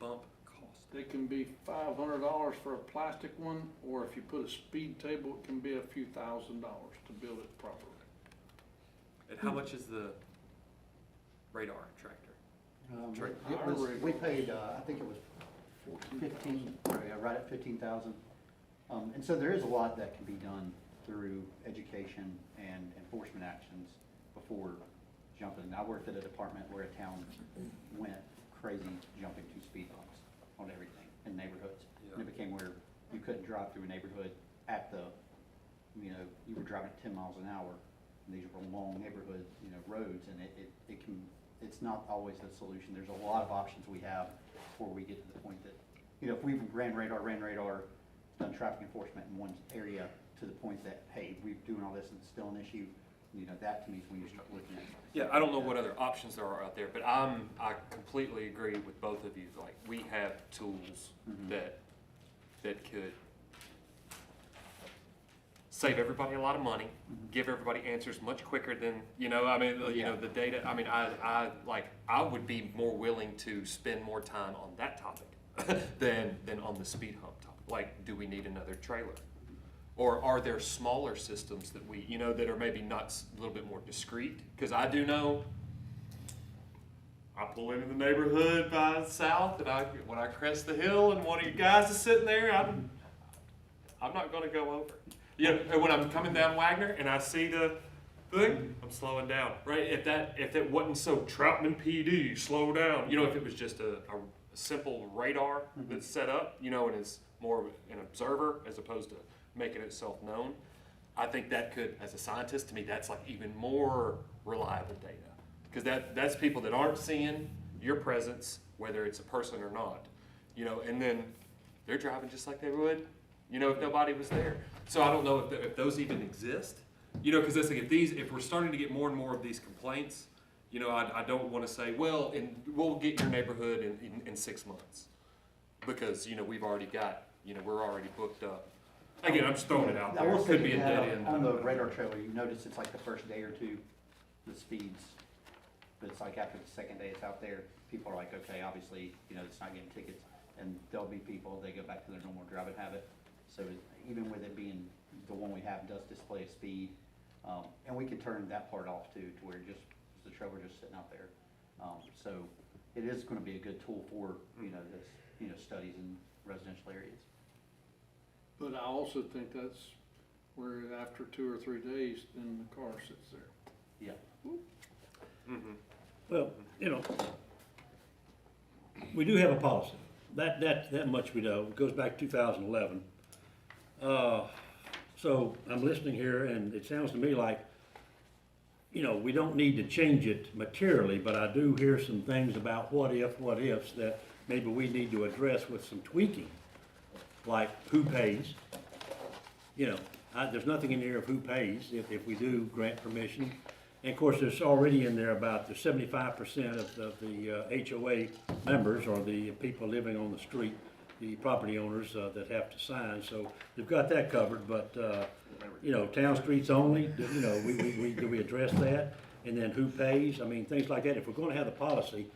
Speaker 4: bump cost?
Speaker 2: It can be $500 for a plastic one, or if you put a speed table, it can be a few $1,000s to build it properly.
Speaker 4: And how much is the radar tractor? Trade.
Speaker 8: We paid, I think it was 15, right at 15,000. And so there is a lot that can be done through education and enforcement actions before jumping. I worked at a department where a town went crazy jumping to speed bumps on everything in neighborhoods. And it became where you couldn't drive through a neighborhood at the, you were driving at 10 miles an hour. And these were long neighborhood, roads, and it's not always the solution. There's a lot of options we have before we get to the point that, if we've ran radar, done traffic enforcement in one area to the point that, hey, we're doing all this and it's still an issue, that to me is when you start looking at.
Speaker 4: Yeah, I don't know what other options there are out there, but I completely agree with both of you. Like, we have tools that could save everybody a lot of money, give everybody answers much quicker than, the data. I would be more willing to spend more time on that topic than on the speed hump topic. Like, do we need another trailer? Or are there smaller systems that that are maybe not a little bit more discreet? Because I do know, I pull into the neighborhood by the south, and when I crest the hill and one of you guys is sitting there, I'm not gonna go over. And when I'm coming down Wagner and I see the thing, I'm slowing down, right? If it wasn't so Troutman PD, slow down. If it was just a simple radar that's set up, and is more of an observer as opposed to making itself known, I think that could, as a scientist, to me, that's like even more reliable data. Because that's people that aren't seeing your presence, whether it's a person or not, and then they're driving just like they would, if nobody was there. So I don't know if those even exist, because that's like if we're starting to get more and more of these complaints, I don't want to say, well, we'll get your neighborhood in 6 months, because we've already got, we're already booked up. Again, I'm just throwing it out
Speaker 8: I
Speaker 4: there.
Speaker 8: will
Speaker 4: It
Speaker 8: say
Speaker 4: could be a
Speaker 8: you
Speaker 4: dead
Speaker 8: have,
Speaker 4: end.
Speaker 8: on the radar trailer, you notice it's like the first day or two, the speeds. But it's like after the second day it's out there, people are like, okay, obviously, it's not getting tickets. And there'll be people, they go back to their normal driving habit. So even with it being, the one we have does display a speed. And we could turn that part off too, to where just, the trailer just sitting out there. So it is gonna be a good tool for, this, studies in residential areas.
Speaker 2: But I also think that's where after 2 or 3 days, then the car sits there.
Speaker 8: Yeah.
Speaker 1: Well, we do have a policy. That much we know. It goes back to 2011. So I'm listening here, and it sounds to me like, we don't need to change it materially, but I do hear some things about what ifs that maybe we need to address with some tweaking, like who pays. There's nothing in here of who pays if we do grant permission. And of course, there's already in there about the 75% of the HOA members, or the people living on the street, the property owners that have to sign. So they've got that covered, but, town streets only, do we address that? And then who pays? I mean, things like that. If we're gonna have the policy,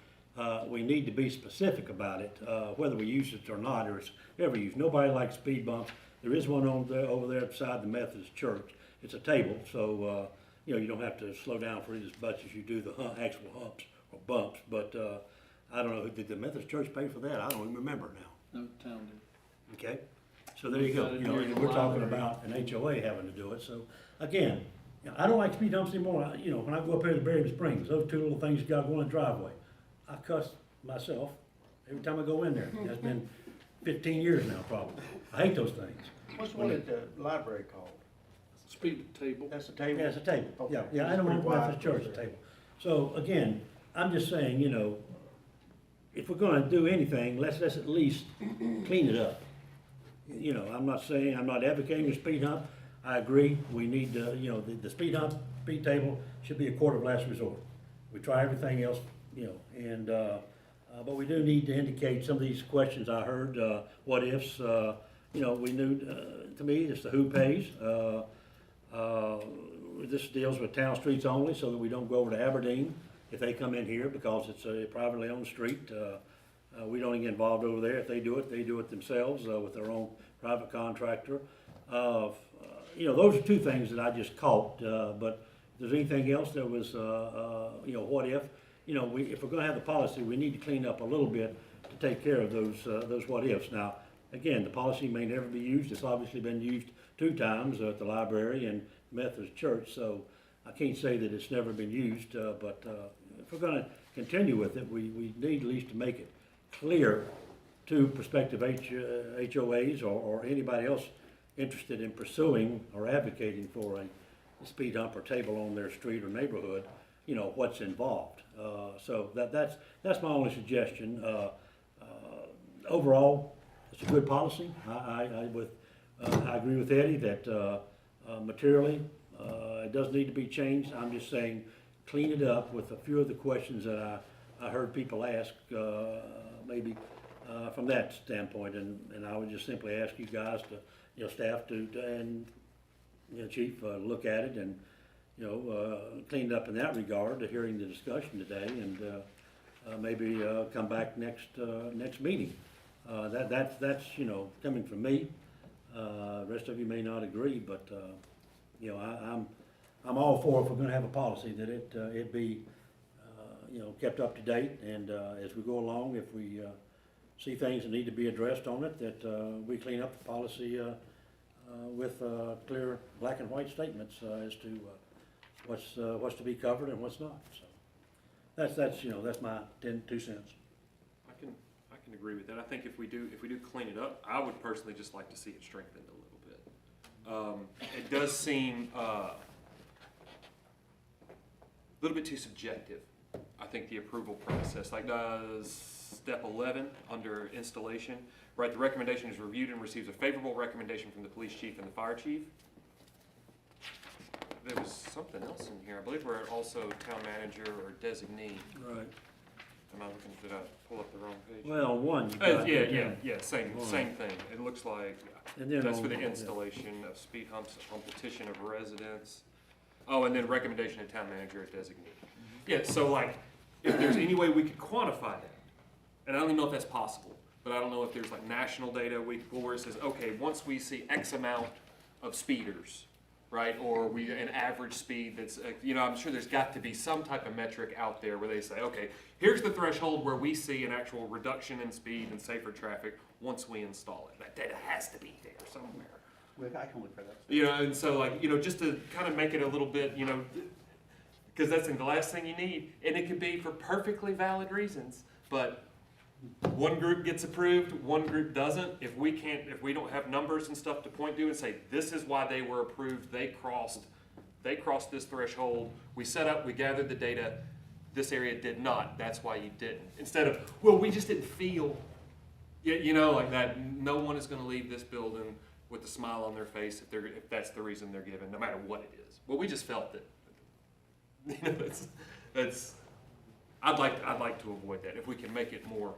Speaker 1: we need to be specific about it, whether we use it or not, or it's ever used. Nobody likes speed bumps. There is one over there beside the Methodist church. It's a table, so, you don't have to slow down for it as much as you do the actual humps or bumps. But I don't know, did the Methodist Church pay for that? I don't even remember now.
Speaker 2: No, town did.
Speaker 1: Okay, so there you go, you know, and we're talking about an HOA having to do it, so, again, you know, I don't like speed humps anymore. You know, when I go up here to Berrien Springs, those two little things you got going in the driveway, I cuss myself every time I go in there. That's been 15 years now, probably. I hate those things.
Speaker 6: What's the one at the library called?
Speaker 2: Speed table.
Speaker 6: That's the table?
Speaker 1: Yeah, it's a table,
Speaker 6: Okay.
Speaker 1: yeah, yeah, I
Speaker 6: It's
Speaker 1: don't
Speaker 6: pretty
Speaker 1: want Methodist
Speaker 6: wide.
Speaker 1: Church, a table. So, again, I'm just saying, you know, if we're gonna do anything, let's at least clean it up. You know, I'm not saying, I'm not advocating a speed hump. I agree, we need, you know, the speed hump, speed table should be a court of last resort. We try everything else, you know, and, but we do need to indicate some of these questions I heard, what ifs, you know, we knew, to me, it's the who pays. This deals with town streets only, so that we don't go over to Aberdeen if they come in here, because it's a privately owned street. We don't get involved over there. If they do it themselves, with their own private contractor. You know, those are two things that I just caught, but if there's anything else that was, you know, what if? You know, if we're gonna have the policy, we need to clean up a little bit to take care of those what ifs. Now, again, the policy may never be used. It's obviously been used 2 times at the library and Methodist Church, so I can't say that it's never been used, but if we're gonna continue with it, we need at least to make it clear to prospective HOAs or anybody else interested in pursuing or advocating for a speed hump or table on their street or neighborhood, you know, what's involved. So that's my only suggestion. Overall, it's a good policy. I agree with Eddie that materially, it does need to be changed. I'm just saying, clean it up with a few of the questions that I heard people ask, maybe from that standpoint, and I would just simply ask you guys to, you know, staff to and, you know, Chief, look at it and, you know, clean it up in that regard, to hearing the discussion today, and maybe come back next meeting. That's, you know, coming from me. Rest of you may not agree, but, you know, I'm all for, if we're gonna have a policy, that it be, you know, kept up to date, and as we go along, if we see things that need to be addressed on it, that we clean up the policy with clear black and white statements as to what's to be covered and what's not. So that's you know, that's my 2 cents.
Speaker 4: I can agree with that. I think if we do clean it up, I would personally just like to see it strengthened a little bit. It does seem a little bit too subjective. I think the approval process, like step 11 under installation, right? The recommendation is reviewed and receives a favorable recommendation from the police chief and the fire chief. There was something else in here. I believe we're also town manager or designee.
Speaker 1: Right.
Speaker 4: Am I looking? Did I pull up the wrong page?
Speaker 1: Well, one. You got,
Speaker 4: Yeah. Same thing. It looks like
Speaker 1: And then
Speaker 4: that's for the
Speaker 1: on-
Speaker 4: installation of speed humps on petition of residents. Oh, and then recommendation of town manager or designee. Yeah. So like, if there's any way we could quantify that, and I don't even know if that's possible, but I don't know if there's like national data we could pull where it says, okay, once we see X amount of speeders, right, or we an average speed that's, you know, I'm sure there's got to be some type of metric out there where they say, okay, here's the threshold where we see an actual reduction in speed and safer traffic once we install it. That data has to be there somewhere.
Speaker 8: I can look for that.
Speaker 4: You know, and so like, you know, just to kind of make it a little bit, you know, because that's the last thing you need, and it could be for perfectly valid reasons, but one group gets approved, one group doesn't. If we don't have numbers and stuff to point to and say, this is why they were approved, they crossed this threshold, we set up, we gathered the data, this area did not, that's why you didn't. Instead of, well, we just didn't feel, you know, like that, no one is gonna leave this building with a smile on their face if that's the reason they're given, no matter what it is. Well, we just felt that, you know, that's, I'd like to avoid that. If we can make it more,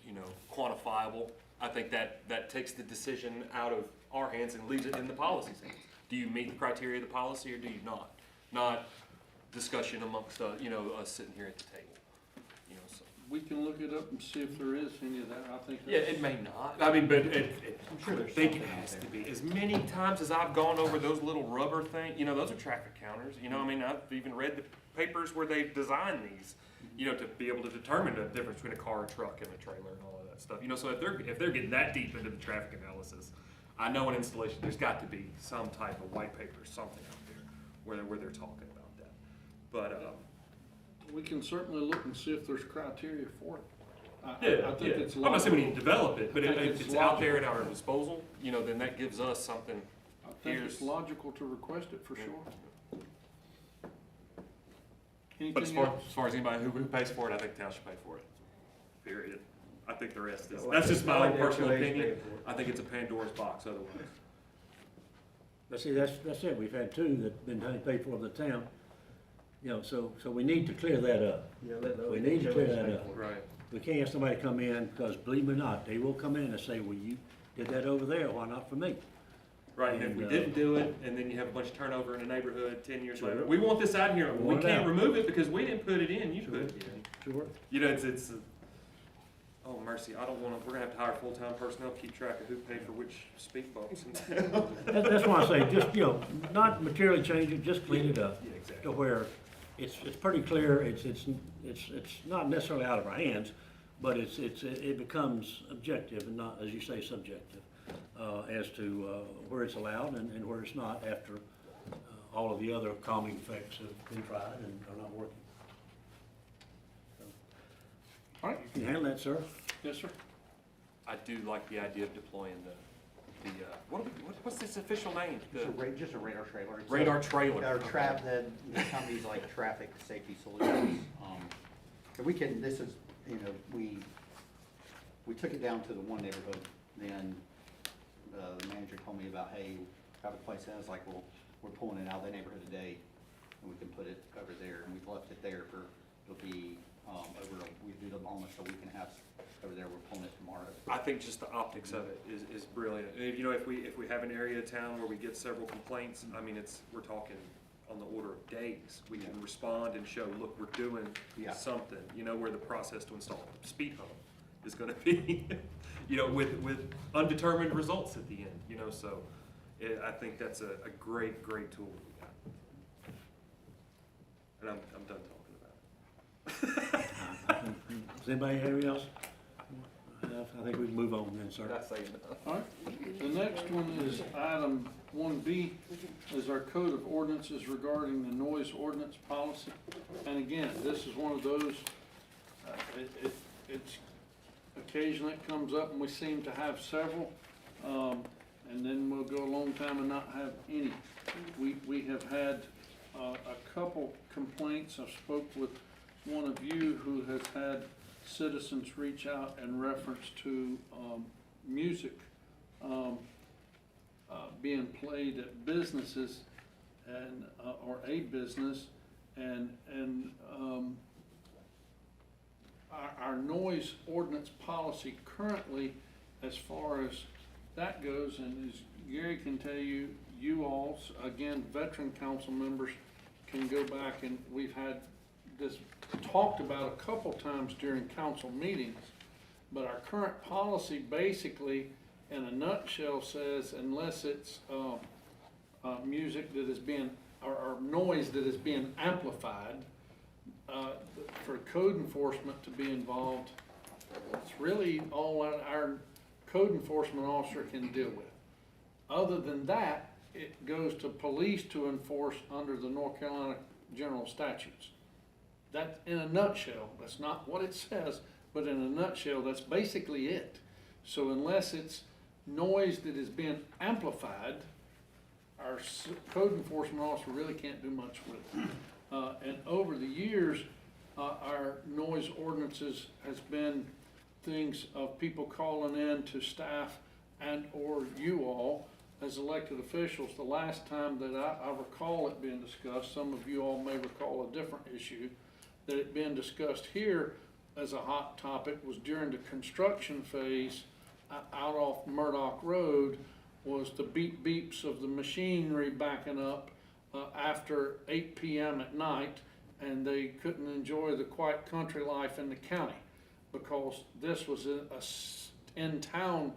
Speaker 4: you know, quantifiable, I think that takes the decision out of our hands and leaves it in the policy's hands. Do you meet the criteria of the policy or do you not? Not discussion amongst, you know, us sitting here at the table. You know, so.
Speaker 2: We can look it up and see if there is any of that. I think.
Speaker 4: Yeah, it may not. I mean, but I think it has to be. As many times as I've gone over those little rubber things, you know, those are traffic counters. You know, I mean, I've even read the papers where they designed these. you know, to be able to determine the difference between a car, a truck, and a trailer and all of that stuff. You know, so if they're getting that deep into the traffic analysis, I know in installation, there's got to be some type of white paper, something out there where they're talking about that. But,
Speaker 2: We can certainly look and see if there's criteria for it. I
Speaker 4: yeah,
Speaker 2: think
Speaker 4: yeah.
Speaker 2: it's
Speaker 4: I'm not saying we need
Speaker 2: logical.
Speaker 4: to develop it, but
Speaker 2: I think
Speaker 4: if
Speaker 2: it's
Speaker 4: it's out there at our disposal, you know, then that gives us something.
Speaker 2: I think it's
Speaker 4: Here's-
Speaker 2: logical to request it for sure.
Speaker 4: But
Speaker 2: Anything else?
Speaker 4: as far as anybody who pays for it, I think the town should pay for it. Period. I think the rest is,
Speaker 6: I like
Speaker 4: that's
Speaker 6: that.
Speaker 4: just
Speaker 6: I
Speaker 4: my
Speaker 6: like
Speaker 4: own
Speaker 6: that
Speaker 4: personal
Speaker 6: HOA's
Speaker 4: opinion.
Speaker 6: paying for it.
Speaker 4: I think it's a Pandora's box otherwise.
Speaker 1: But see, that's it, we've had two that been paid for the town, you know, so we need to clear that up.
Speaker 6: Yeah, let the
Speaker 1: We need to clear that
Speaker 6: HOAs pay
Speaker 1: up.
Speaker 6: for it.
Speaker 4: Right.
Speaker 1: We can't have somebody come in, because believe me or not, they will come in and say, well, you did that over there, why not for me?
Speaker 4: Right, and if we
Speaker 1: And,
Speaker 4: didn't do it, and then you have a bunch of turnover in the neighborhood 10 years
Speaker 1: Sure.
Speaker 4: later, we want this out here,
Speaker 1: We
Speaker 4: we
Speaker 1: want it
Speaker 4: can't
Speaker 1: out.
Speaker 4: remove it because we didn't put it in, you
Speaker 1: Sure.
Speaker 4: put it in.
Speaker 1: Sure.
Speaker 4: You know, it's, oh mercy, I don't wanna, we're gonna have to hire full-time personnel to keep track of who paid for which speed bumps in town.
Speaker 1: That's why I say, just, you know, not materially change it, just clean it up.
Speaker 4: Yeah, exactly.
Speaker 1: To where it's pretty clear, it's not necessarily out of our hands, but it becomes objective and not, as you say, subjective, as to where it's allowed and where it's not after all of the other calming effects have been tried and are not working.
Speaker 2: All right,
Speaker 1: You can handle that, sir?
Speaker 2: yes, sir.
Speaker 4: I do like the idea of deploying what's this official name? The
Speaker 8: Just a radar trailer. It's
Speaker 4: radar
Speaker 8: a-
Speaker 4: trailer.
Speaker 8: Or the companies like Traffic Safety Solutions. And we can, this is, you know, we took it down to the one neighborhood, then the manager told me about, hey, how the place is, like, well, we're pulling it out of the neighborhood today, and we can put it over there, and we've left it there for, it'll be, we do them almost a week and a half over there, we're pulling it tomorrow.
Speaker 4: I think just the optics of it is brilliant. You know, if we have an area of town where we get several complaints, I mean, we're talking on the order of days. We can respond and show, look, we're doing
Speaker 8: Yeah.
Speaker 4: something, you know, where the process to install a speed hump is gonna be, you know, with undetermined results at the end, you know, so I think that's a great tool that we got. And I'm done talking about it.
Speaker 1: Does anybody have anything else? I think we can move on then, sir.
Speaker 4: Not saying enough.
Speaker 2: All right, the next one is item 1B, is our code of ordinances regarding the noise ordinance policy. And again, this is one of those, it's occasionally it comes up and we seem to have several, and then we'll go a long time and not have any. We have had a couple complaints. I spoke with one of you who has had citizens reach out in reference to music being played at businesses and or a business, and our noise ordinance policy currently, as far as that goes, and as Gary can tell you, you all, again, veteran council members can go back, and we've had this talked about a couple times during council meetings, but our current policy basically, in a nutshell, says unless it's music that is being, or noise that is being amplified, for code enforcement to be involved, it's really all our code enforcement officer can deal with. Other than that, it goes to police to enforce under the North Carolina general statutes. That, in a nutshell, that's not what it says, but in a nutshell, that's basically it. So unless it's noise that is being amplified, our code enforcement officer really can't do much with it. And over the years, our noise ordinances has been things of people calling in to staff and or you all as elected officials. The last time that I recall it being discussed, some of you all may recall a different issue, that it being discussed here as a hot topic was during the construction phase out off Murdoch Road, was the beep beeps of the machinery backing up after 8 p.m. at night, and they couldn't enjoy the quiet country life in the county because this was a in-town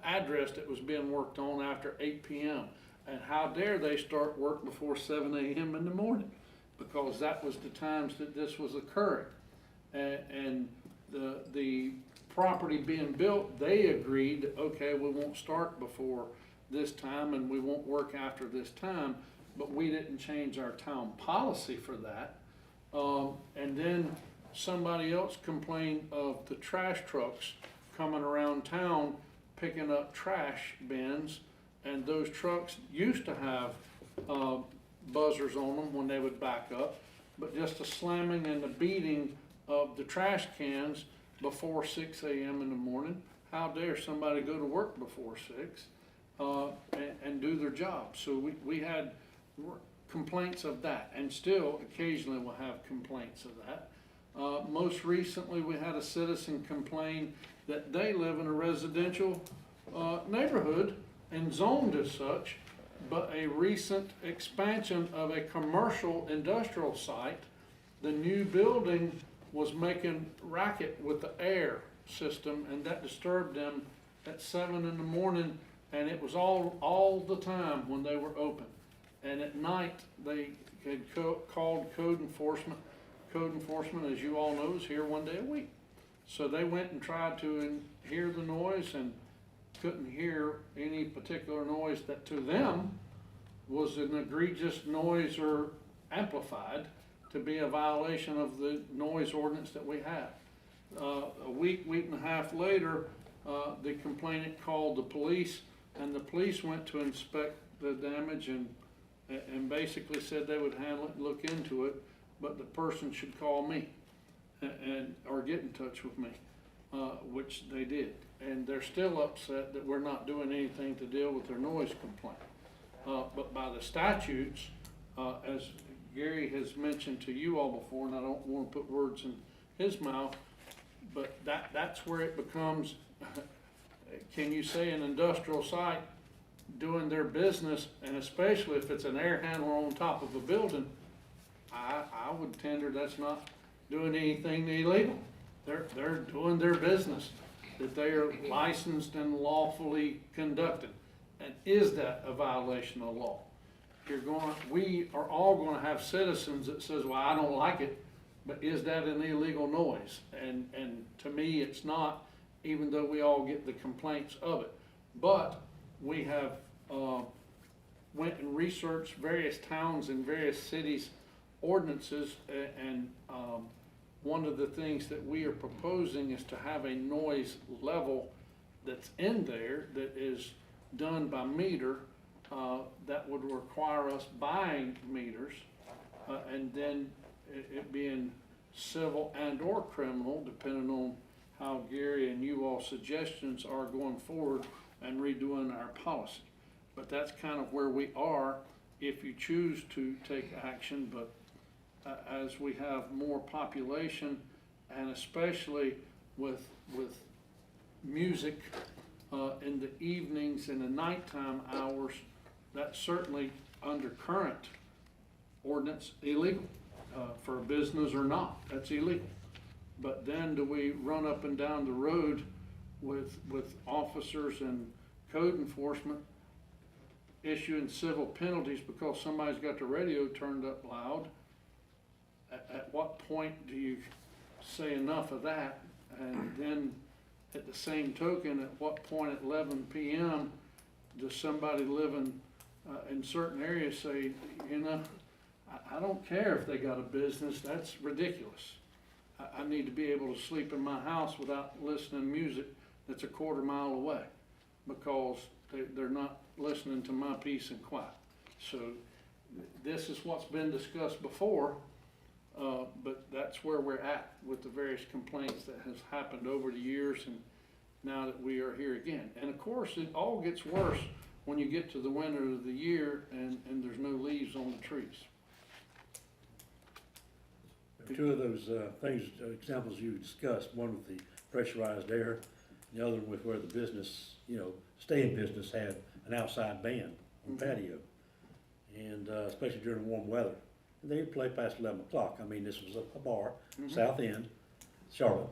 Speaker 2: address that was being worked on after 8 p.m. And how dare they start work before 7 a.m. in the morning, because that was the times that this was occurring. And the property being built, they agreed, okay, we won't start before this time and we won't work after this time, but we didn't change our town policy for that. And then somebody else complained of the trash trucks coming around town picking up trash bins, and those trucks used to have buzzers on them when they would back up, but just the slamming and the beating of the trash cans before 6 a.m. in the morning. How dare somebody go to work before 6 and do their job? So we had complaints of that, and still occasionally we'll have complaints of that. Most recently, we had a citizen complain that they live in a residential neighborhood and zoned as such, but a recent expansion of a commercial industrial site, the new building was making racket with the air system, and that disturbed them at 7 in the morning, and it was all the time when they were open. And at night, they had called code enforcement. Code enforcement, as you all know, is here 1 day a week. So they went and tried to hear the noise and couldn't hear any particular noise that to them was an egregious noise or amplified to be a violation of the noise ordinance that we have. A week and a half later, the complainant called the police, and the police went to inspect the damage and basically said they would handle it and look into it, but the person should call me or get in touch with me, which they did. And they're still upset that we're not doing anything to deal with their noise complaint. But by the statutes, as Gary has mentioned to you all before, and I don't want to put words in his mouth, but that's where it becomes, can you say an industrial site doing their business, and especially if it's an air handler on top of a building, I would tender that's not doing anything illegal. They're doing their business that they are licensed and lawfully conducted. And is that a violation of law? We are all gonna have citizens that says, well, I don't like it, but is that an illegal noise? And to me, it's not, even though we all get the complaints of it. But we have went and researched various towns and various cities' ordinances, and one of the things that we are proposing is to have a noise level that's in there that is done by meter, that would require us buying meters, and then it being civil and or criminal, depending on how Gary and you all suggestions are going forward and redoing our policy. But that's kind of where we are if you choose to take action. But as we have more population, and especially with music in the evenings and the nighttime hours, that's certainly under current ordinance illegal, for a business or not, that's illegal. But then do we run up and down the road with officers and code enforcement issuing civil penalties because somebody's got the radio turned up loud? At what point do you say enough of that? And then at the same token, at what point at 11 p.m. does somebody living in certain areas say, you know, I don't care if they got a business, that's ridiculous. I need to be able to sleep in my house without listening to music that's a quarter mile away because they're not listening to my peace and quiet. So this is what's been discussed before, but that's where we're at with the various complaints that has happened over the years, and now that we are here again. And of course, it all gets worse when you get to the winter of the year and there's no leaves on the trees.
Speaker 1: Two of those examples you discussed, one with the pressurized air, the other one with where the business, stay in business had an outside band on patio. And especially during warm weather. And they would play past 11 o'clock. I mean, this was a bar, South End, Charlotte.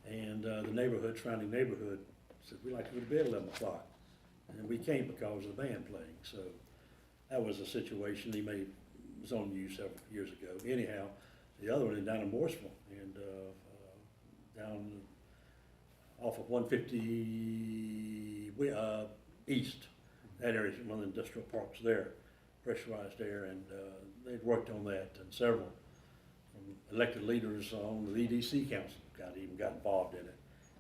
Speaker 1: And the surrounding neighborhood said, we'd like to go to bed at 11 o'clock. And we came because of the band playing. So that was a situation was on news several years ago. Anyhow, the other one is down in Morrisville, and down off of 150, east. That area is one of the industrial parks there, pressurized air, and they'd worked on that, and several elected leaders on the EDC council even got involved in it.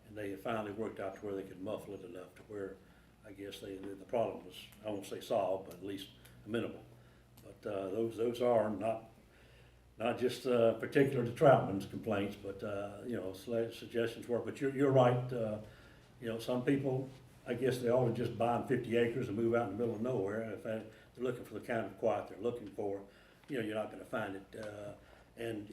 Speaker 1: And they finally worked out to where they could muffle it enough to where, I guess the problem was, I won't say solved, but at least minimal. But those are not just particular to Troutman's complaints, but you know, suggestions were. But you're right. You know, some people, I guess they ought to just buy 50 acres and move out in the middle of nowhere. And if they're looking for the kind of quiet they're looking for, you know, you're not going to find it. And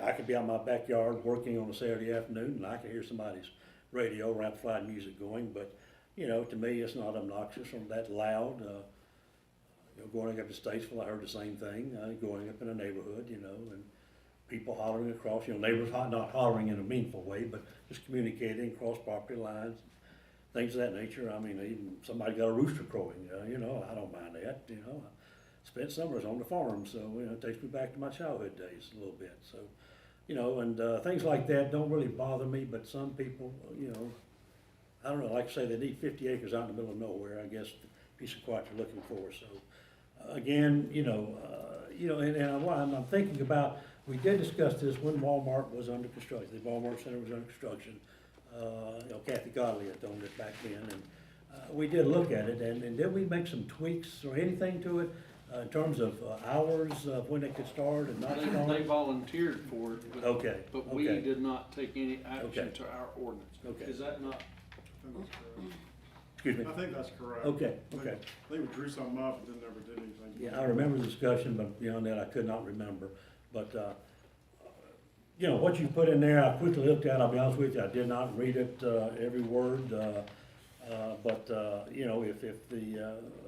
Speaker 1: I could be out in my backyard working on a Saturday afternoon, and I can hear somebody's radio or amplified music going. But you know, to me, it's not obnoxious or that loud. You know, growing up in Statesville, I heard the same thing. Growing up in a neighborhood, you know, and people hollering across, you know, neighbors not hollering in a meaningful way, but just communicating across property lines, things of that nature. I mean, even somebody got a rooster crowing, you know, I don't mind that, you know. I spent summers on the farm, so, you know, it takes me back to my childhood days a little bit. So, you know, and things like that don't really bother me, but some people, you know, I don't know, like I say, they need 50 acres out in the middle of nowhere, I guess, the piece of quiet they're looking for. So, again, you know, and what I'm thinking about, we did discuss this when Walmart was under construction. The Walmart Center was under construction. You know, Kathy Godley had owned it back then, and we did look at it. And did we make some tweaks or anything to it in terms of hours of when it could start and not start?
Speaker 2: They volunteered for it, but,
Speaker 1: Okay.
Speaker 2: but we did not take any action
Speaker 1: Okay.
Speaker 2: to our ordinance.
Speaker 1: Okay.
Speaker 2: Is that not?
Speaker 3: I think that's correct.
Speaker 1: Excuse me.
Speaker 3: I think that's correct.
Speaker 1: Okay. Okay.
Speaker 3: I think we drew something up and then never did anything.
Speaker 1: Yeah, I remember the discussion, but beyond that, I could not remember. But, you know, what you put in there, I quickly looked at, I'll be honest with you, I did not read it, every word. But, you know, if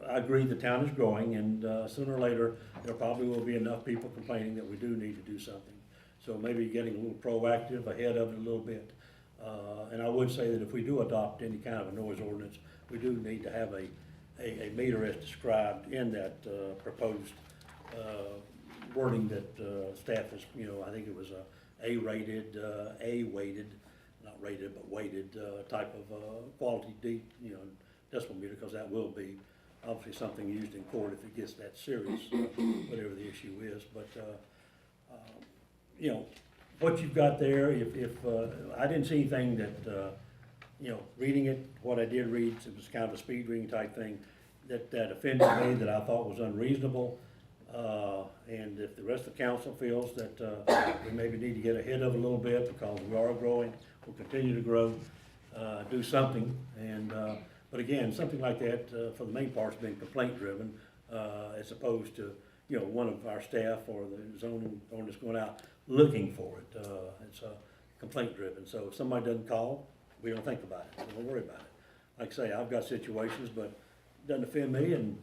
Speaker 1: I agree the town is growing, and sooner or later, there probably will be enough people complaining that we do need to do something. So maybe getting a little proactive ahead of it a little bit. And I would say that if we do adopt any kind of a noise ordinance, we do need to have a meter as described in that proposed wording that staff is, you know, I think it was A-rated, A-weighted, not rated, but weighted type of quality deep, you know, decimal meter, because that will be obviously something used in court if it gets that serious, whatever the issue is. But, you know, what you've got there, if I didn't see anything that, you know, reading it, what I did read, it was kind of a speed reading type thing, that offended me, that I thought was unreasonable. And if the rest of the council feels that we maybe need to get ahead of it a little bit because we are growing, we'll continue to grow, do something. And but again, something like that for the main part has been complaint driven, as opposed to, you know, one of our staff or the zoning ordinance going out looking for it. It's complaint driven. So if somebody doesn't call, we don't think about it. We don't worry about it. Like I say, I've got situations, but it doesn't offend me, and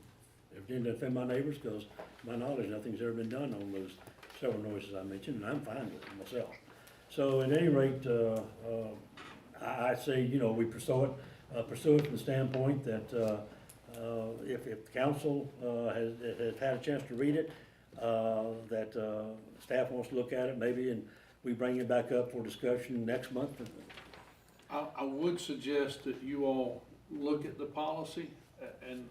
Speaker 1: it didn't offend my neighbors, because to my knowledge, nothing's ever been done on those several noises I mentioned, and I'm fine with it myself. So at any rate, I say, you know, we pursue it from the standpoint that if the council has had a chance to read it, that staff wants to look at it maybe, and we bring it back up for discussion next month.
Speaker 2: I would suggest that you all look at the policy and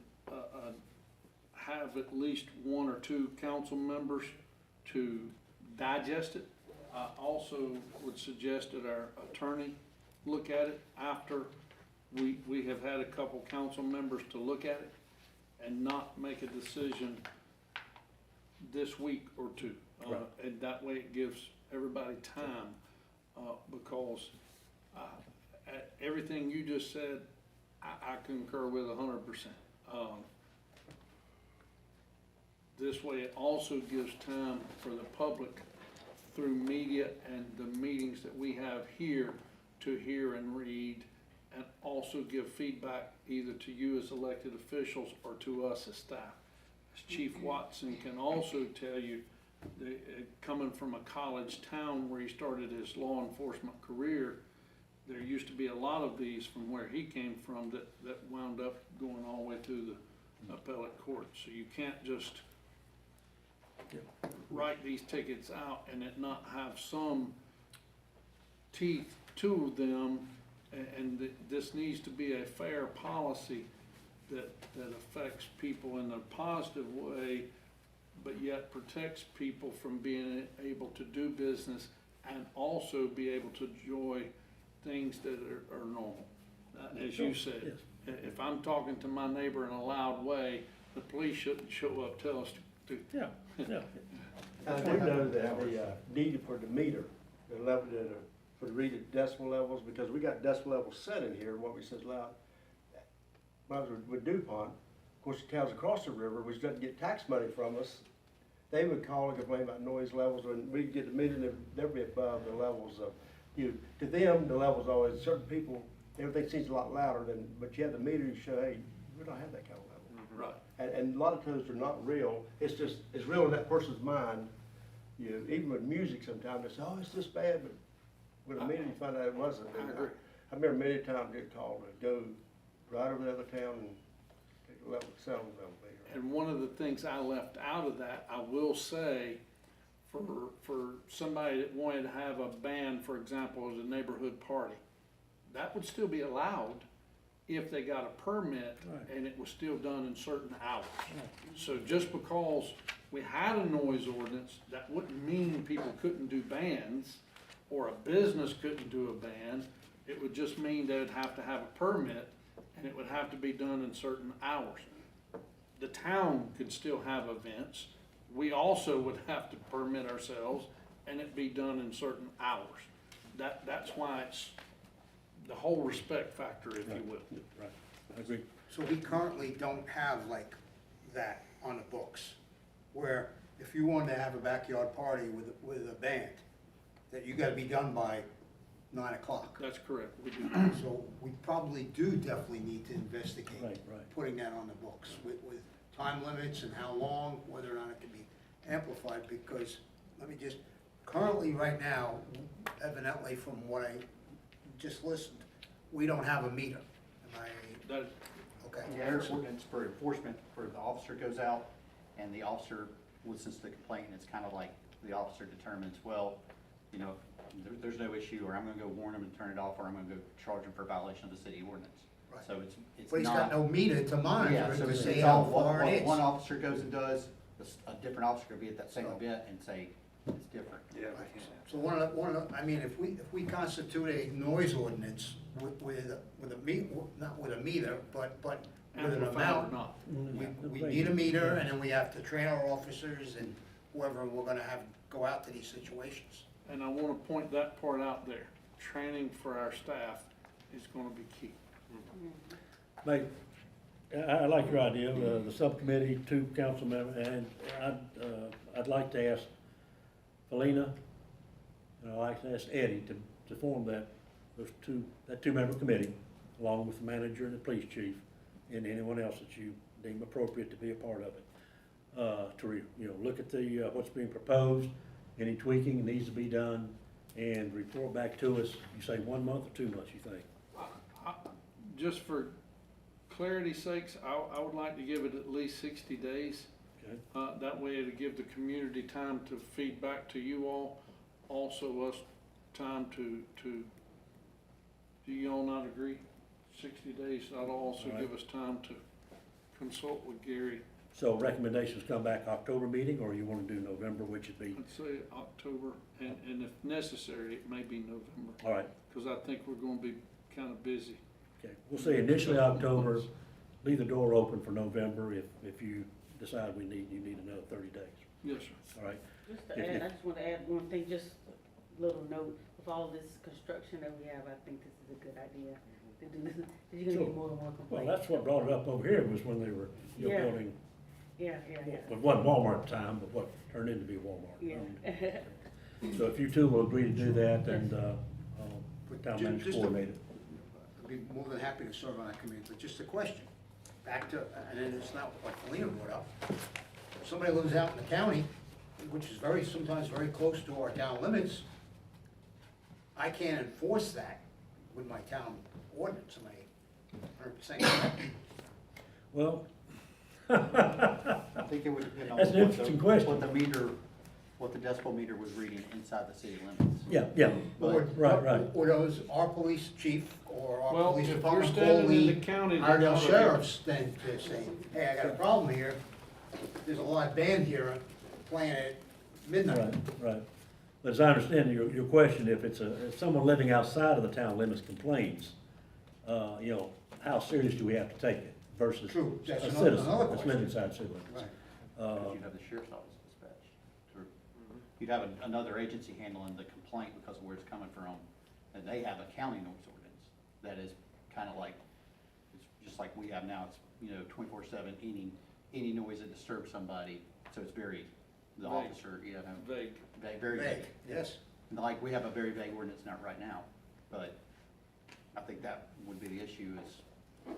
Speaker 2: have at least one or two council members to digest it. I also would suggest that our attorney look at it after we have had a couple council members to look at it, and not make a decision this week or two.
Speaker 1: Right.
Speaker 2: And that way it gives everybody time, because everything you just said, I concur with 100%. This way it also gives time for the public through media and the meetings that we have here to hear and read, and also give feedback either to you as elected officials or to us as staff. As Chief Watson can also tell you, coming from a college town where he started his law enforcement career, there used to be a lot of these from where he came from that wound up going all the way through the appellate court. So you can't just write these tickets out and it not have some teeth to them, and this needs to be a fair policy that affects people in a positive way, but yet protects people from being able to do business and also be able to enjoy things that are normal. As you said, if I'm talking to my neighbor in a loud way, the police shouldn't show up, tell us to.
Speaker 1: Yeah, yeah.
Speaker 6: I do know that the, needed for the meter, the level, for the read the decibel levels, because we got decibel levels set in here, what we says loud. When I was with DuPont, of course, the towns across the river, which doesn't get tax money from us, they would call and complain about noise levels, and we'd get the meter, they'd be above the levels of, to them, the levels always, certain people, everything seems a lot louder than, but you have the meter to show, hey, we don't have that kind of level.
Speaker 2: Right.
Speaker 6: And a lot of times they're not real, it's just, it's real in that person's mind. Even with music sometimes, they say, oh, it's this bad, but with a meter you find out it wasn't.
Speaker 2: I agree.
Speaker 6: I remember many times get called to go right over the other town and take the level, sound level meter.
Speaker 2: And one of the things I left out of that, I will say, for somebody that wanted to have a band, for example, as a neighborhood party, that would still be allowed if they got a permit
Speaker 1: Right.
Speaker 2: and it was still done in certain hours. So just because we had a noise ordinance, that wouldn't mean people couldn't do bands or a business couldn't do a band. It would just mean they would have to have a permit and it would have to be done in certain hours. The town could still have events. We also would have to permit ourselves and it be done in certain hours. That's why it's the whole respect factor, if you will.
Speaker 1: Right, I agree.
Speaker 5: So we currently don't have like that on the books, where if you wanted to have a backyard party with a band, that you gotta be done by 9 o'clock.
Speaker 2: That's correct, we do.
Speaker 5: So we probably do definitely need to investigate
Speaker 1: Right, right.
Speaker 5: putting that on the books with time limits and how long, whether or not it can be amplified, because, let me just, currently, right now, evidently from what I just listened, we don't have a meter. Am I,
Speaker 2: That,
Speaker 5: okay?
Speaker 8: Yeah, there's ordinance for enforcement, for the officer goes out and the officer listens to the complaint, and it's kind of like the officer determines, well, you know, there's no issue, or I'm gonna go warn him and turn it off, or I'm gonna go charge him for violation of the city ordinance.
Speaker 5: Right.
Speaker 8: So it's
Speaker 5: But he's
Speaker 8: not.
Speaker 5: got no meter to monitor
Speaker 8: Yeah,
Speaker 5: it
Speaker 8: so
Speaker 5: to
Speaker 8: it's
Speaker 5: say
Speaker 8: all,
Speaker 5: how
Speaker 8: what
Speaker 5: far it is.
Speaker 8: one officer goes and does, a different officer could be at that same
Speaker 5: So-
Speaker 8: event and say, it's different.
Speaker 2: yeah,
Speaker 5: So one of the, I mean, if we constitute a noise ordinance with a not with a meter, but with an
Speaker 2: amplified or
Speaker 5: amount,
Speaker 2: not.
Speaker 5: we need a meter, and then we have to train our officers and whoever we're gonna have go out to these situations.
Speaker 2: And I wanna point that part out there. Training for our staff is gonna be key.
Speaker 1: Mate, I like your idea, the subcommittee, 2 council members, and I'd like to ask Felina, and I'd like to ask Eddie to form that 2-member committee, along with the manager and the police chief, and anyone else that you deem appropriate to be a part of it. To look at the, what's being proposed, any tweaking needs to be done, and report back to us. You say 1 month or 2 months, you think?
Speaker 2: Just for clarity's sakes, I would like to give it at least 60 days.
Speaker 1: Okay.
Speaker 2: That way it'll give the community time to feed back to you all, also us time to, do you all not agree? 60 days, that'll also
Speaker 1: All right.
Speaker 2: give us time to consult with Gary.
Speaker 1: So recommendations come back October meeting, or you wanna do November, which would be,
Speaker 2: I'd say October, and if necessary, it may be November,
Speaker 1: all right,
Speaker 2: because I think we're gonna be kind of busy.
Speaker 1: okay. We'll say initially October, leave the door open for November if you decide you need another 30 days,
Speaker 2: Yes, sir.
Speaker 1: all right?
Speaker 7: Just to
Speaker 1: If-
Speaker 7: add,
Speaker 1: if-
Speaker 7: I just want to add one thing, just a little note, with all this construction that we have, I think this is a good idea to do this, 'cause you're gonna
Speaker 1: Sure.
Speaker 7: get more and more
Speaker 1: Well,
Speaker 7: complaints.
Speaker 1: that's what brought it up over here, was when they were,
Speaker 7: Yeah.
Speaker 1: building,
Speaker 7: Yeah.
Speaker 1: it wasn't Walmart at the time, but what turned into be Walmart.
Speaker 7: Yeah.
Speaker 1: So if you two will agree to do that, and, town
Speaker 5: Ju-
Speaker 1: manager
Speaker 5: just to-
Speaker 1: coordinate it.
Speaker 5: I'd be more than happy to serve on that committee, but just a question, back to, and then it's not what Felina brought up. If somebody lives out in the county, which is sometimes very close to our town limits, I can't enforce that with my town ordinance, am I 100% correct?
Speaker 1: Well,
Speaker 8: I think it would depend on
Speaker 1: That's an
Speaker 8: what
Speaker 1: interesting question.
Speaker 8: what the meter what the decibel meter was reading inside the city limits.
Speaker 1: Yeah, right.
Speaker 5: Or those, our police chief or our
Speaker 2: Well,
Speaker 5: police
Speaker 2: if
Speaker 5: department
Speaker 2: you're standing
Speaker 5: call
Speaker 2: in the
Speaker 5: the
Speaker 2: county, then
Speaker 5: Iredell
Speaker 2: ought to be-
Speaker 5: sheriffs then to say, hey, I got a problem here. There's a live band here playing at midnight.
Speaker 1: Right. But as I understand your question, if someone living outside of the town limits complains, how serious do we have to take it versus a
Speaker 5: True, that's
Speaker 1: citizen
Speaker 5: another
Speaker 1: that's
Speaker 5: question.
Speaker 1: living inside city limits?
Speaker 5: Right.
Speaker 8: Because you'd have the sheriff's office dispatch. You'd have another agency handling the complaint because of where it's coming from. And they have a county noise ordinance that is kind of like, it's just like we have now. It's, 24/7, any noise that disturbs somebody. So it's very, the
Speaker 2: Vague.
Speaker 8: officer,
Speaker 2: Vague.
Speaker 8: very
Speaker 5: Vague,
Speaker 8: vague.
Speaker 5: yes.
Speaker 8: And like, we have a very vague ordinance now, right now, but I think that would be the issue is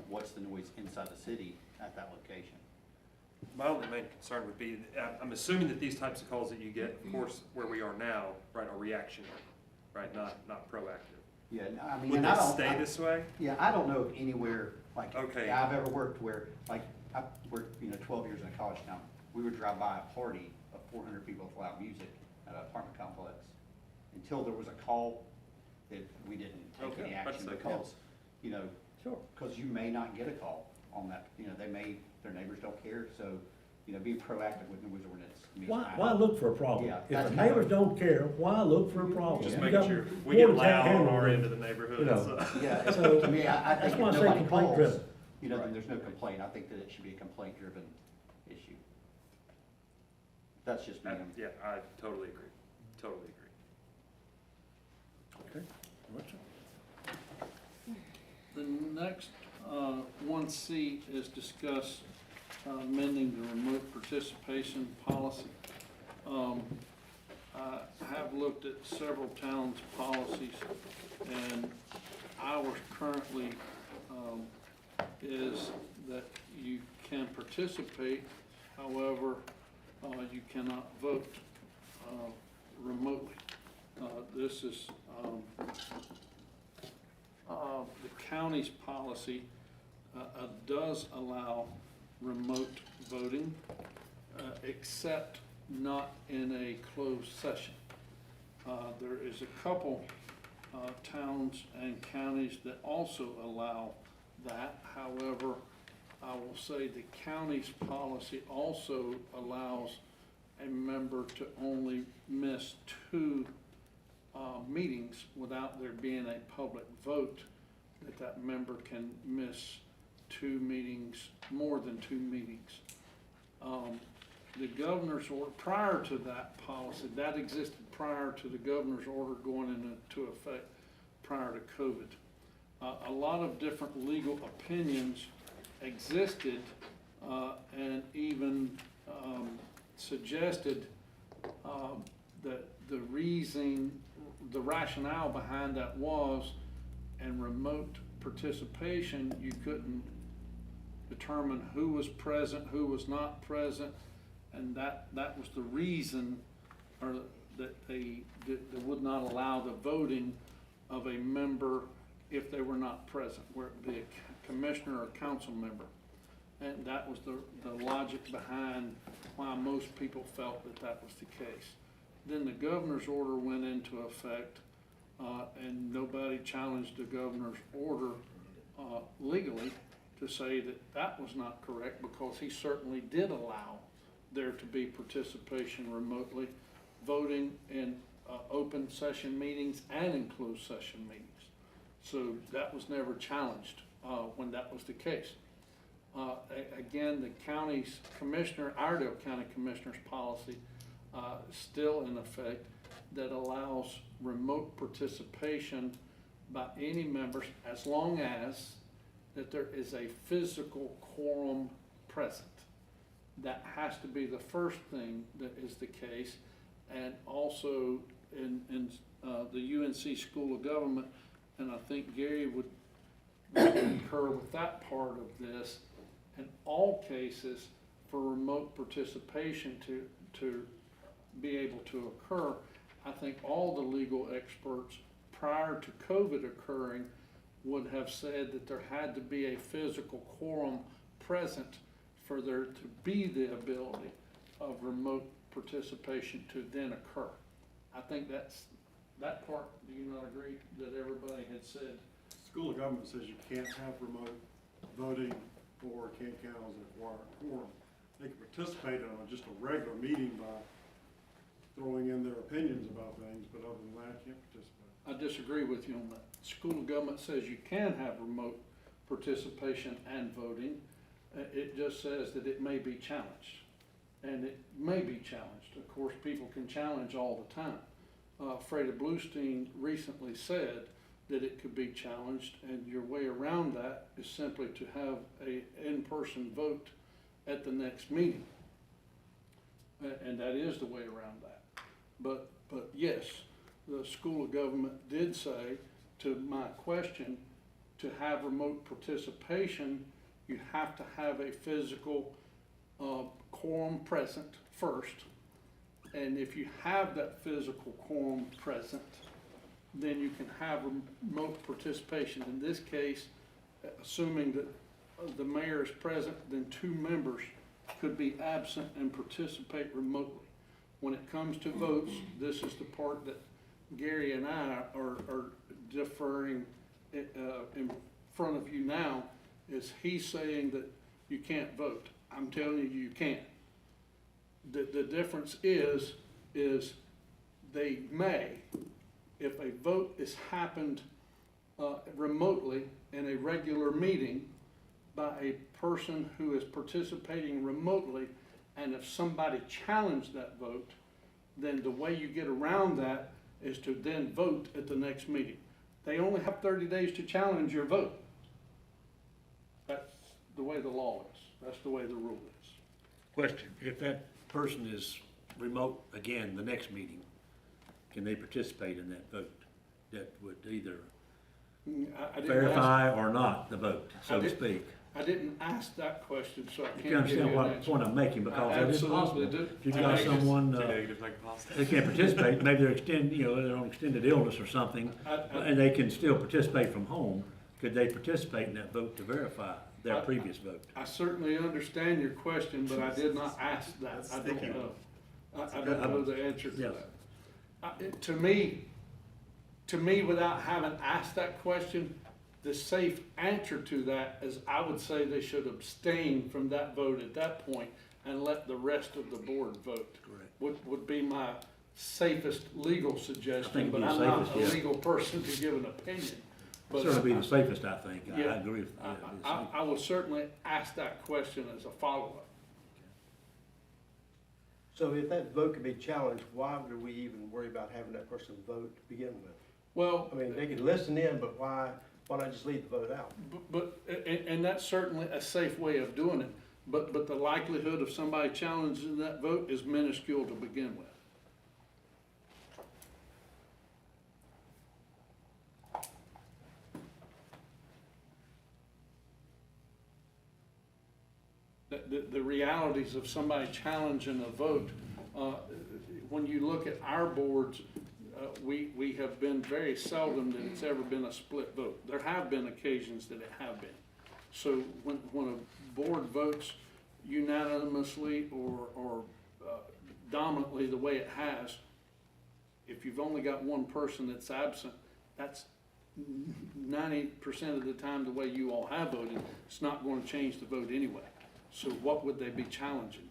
Speaker 8: what's the noise inside the city at that location?
Speaker 4: My only main concern would be, I'm assuming that these types of calls that you get, of course, where we are now, right, are reactionary, right, not proactive.
Speaker 8: Yeah, I mean,
Speaker 4: Would
Speaker 8: and
Speaker 4: they
Speaker 8: I don't.
Speaker 4: stay this way?
Speaker 8: Yeah, I don't know of anywhere, like,
Speaker 4: Okay.
Speaker 8: I've ever worked where, like, I've worked, 12 years in a college town. We would drive by a party of 400 people with loud music at an apartment complex. Until there was a call, that we didn't take
Speaker 4: Okay,
Speaker 8: any action
Speaker 4: that's-
Speaker 8: because,
Speaker 1: Sure.
Speaker 8: because you may not get a call on that. Their neighbors don't care, so, being proactive with noise ordinance. means
Speaker 1: Why look for a problem?
Speaker 8: Yeah,
Speaker 1: If
Speaker 8: that's
Speaker 1: the
Speaker 8: kind
Speaker 1: neighbors
Speaker 8: of-
Speaker 1: don't care, why look for a problem?
Speaker 4: Just
Speaker 1: You
Speaker 4: making
Speaker 1: got
Speaker 4: sure, we
Speaker 1: more
Speaker 4: get
Speaker 1: to
Speaker 4: loud on
Speaker 1: handle
Speaker 4: our
Speaker 1: than-
Speaker 4: end of the neighborhood.
Speaker 1: you know.
Speaker 4: so-
Speaker 8: Yeah,
Speaker 1: So,
Speaker 8: to me, I
Speaker 1: that's
Speaker 8: think if
Speaker 1: why I say
Speaker 8: nobody
Speaker 1: complaint
Speaker 8: calls,
Speaker 1: driven.
Speaker 8: then there's no complaint. I think that it should be a complaint-driven issue. That's just me.
Speaker 4: Yeah, I totally agree, totally agree.
Speaker 1: Okay. What's up?
Speaker 2: The next, 1C is discuss amending the remote participation policy. I have looked at several towns' policies, and ours currently is that you can participate, however, you cannot vote remotely. This is the county's policy does allow remote voting, except not in a closed session. There is a couple towns and counties that also allow that. However, I will say the county's policy also allows a member to only miss 2 meetings without there being a public vote, that member can miss 2 meetings, more than 2 meetings. The governor's order, prior to that policy, that existed prior to the governor's order going into effect prior to COVID. A lot of different legal opinions existed and even suggested that the rationale behind that was, in remote participation, you couldn't determine who was present, who was not present, and that was the reason, or that they would not allow the voting of a member if they were not present, where it be a commissioner or council member. And that was the logic behind why most people felt that was the case. Then the governor's order went into effect, and nobody challenged the governor's order legally to say that was not correct, because he certainly did allow there to be participation remotely, voting in open session meetings and in closed session meetings. So that was never challenged when that was the case. Again, the county's commissioner, Iredell County Commissioner's policy, still in effect, that allows remote participation by any members as long as that there is a physical quorum present. That has to be the first thing that is the case. And also in the UNC School of Government, and I think Gary would concur with that part of this, in all cases, for remote participation to be able to occur, I think all the legal experts prior to COVID occurring would have said that there had to be a physical quorum present for there to be the ability of remote participation to then occur. I think that part, do you not agree, that everybody had said?
Speaker 3: School of government says you can't have remote voting or can't count as a quorum. They can participate in just a regular meeting by throwing in their opinions about things, but other than that, can't participate.
Speaker 2: I disagree with you on that. School of government says you can have remote participation and voting. It just says that it may be challenged. And it may be challenged. Of course, people can challenge all the time. Freda Bluestein recently said that it could be challenged, and your way around that is simply to have a in-person vote at the next meeting. And that is the way around that. But yes, the School of Government did say, to my question, to have remote participation, you have to have a physical quorum present first. And if you have that physical quorum present, then you can have remote participation. In this case, assuming that the mayor is present, then 2 members could be absent and participate remotely. When it comes to votes, this is the part that Gary and I are differing in front of you now, is he's saying that you can't vote. I'm telling you, you can. The difference is they may, if a vote is happened remotely in a regular meeting by a person who is participating remotely, and if somebody challenged that vote, then the way you get around that is to then vote at the next meeting. They only have 30 days to challenge your vote. That's the way the law is. That's the way the rule is.
Speaker 1: Question, if that person is remote again, the next meeting, can they participate in that vote? That would either
Speaker 2: I didn't
Speaker 1: verify or not the vote, so
Speaker 2: I
Speaker 1: to
Speaker 2: did-
Speaker 1: speak.
Speaker 2: I didn't ask that question, so I
Speaker 1: You
Speaker 2: can't give
Speaker 1: understand
Speaker 2: you an
Speaker 1: what
Speaker 2: answer.
Speaker 1: point I'm making, because
Speaker 2: I
Speaker 1: that is
Speaker 2: absolutely
Speaker 1: possible.
Speaker 2: do.
Speaker 1: If you've
Speaker 2: I
Speaker 1: got
Speaker 2: think
Speaker 1: someone,
Speaker 4: Too negative, make it positive.
Speaker 1: they can't participate, maybe they're they're on extended illness or something, and they can still participate from home, could they participate in that vote to verify their previous vote?
Speaker 2: I certainly understand your question, but I did not ask that. I don't know. I don't know the answer to
Speaker 1: Yes.
Speaker 2: that. To me, without having asked that question, the safe answer to that is I would say they should abstain from that vote at that point and let the rest of the board vote.
Speaker 1: Correct.
Speaker 2: Would be my safest legal suggestion,
Speaker 1: it'd
Speaker 2: but
Speaker 1: be the
Speaker 2: I'm not
Speaker 1: safest,
Speaker 2: a
Speaker 1: yeah.
Speaker 2: legal person to give an opinion. But
Speaker 1: Certainly be the safest, I think, I
Speaker 2: Yeah.
Speaker 1: agree with you. It'd be the safest.
Speaker 2: I will certainly ask that question as a follow-up.
Speaker 6: So if that vote can be challenged, why would we even worry about having that person vote to begin with?
Speaker 2: Well,
Speaker 6: I mean, they can listen in, but why not just leave the vote out?
Speaker 2: and that's certainly a safe way of doing it, but the likelihood of somebody challenging that vote is minuscule to begin with. The realities of somebody challenging a vote, when you look at our boards, we have been very seldom that it's ever been a split vote. There have been occasions that it have been. So when a board votes unanimously or dominantly the way it has, if you've only got one person that's absent, that's 90% of the time the way you all have voted. It's not going to change the vote anyway. So what would they be challenging?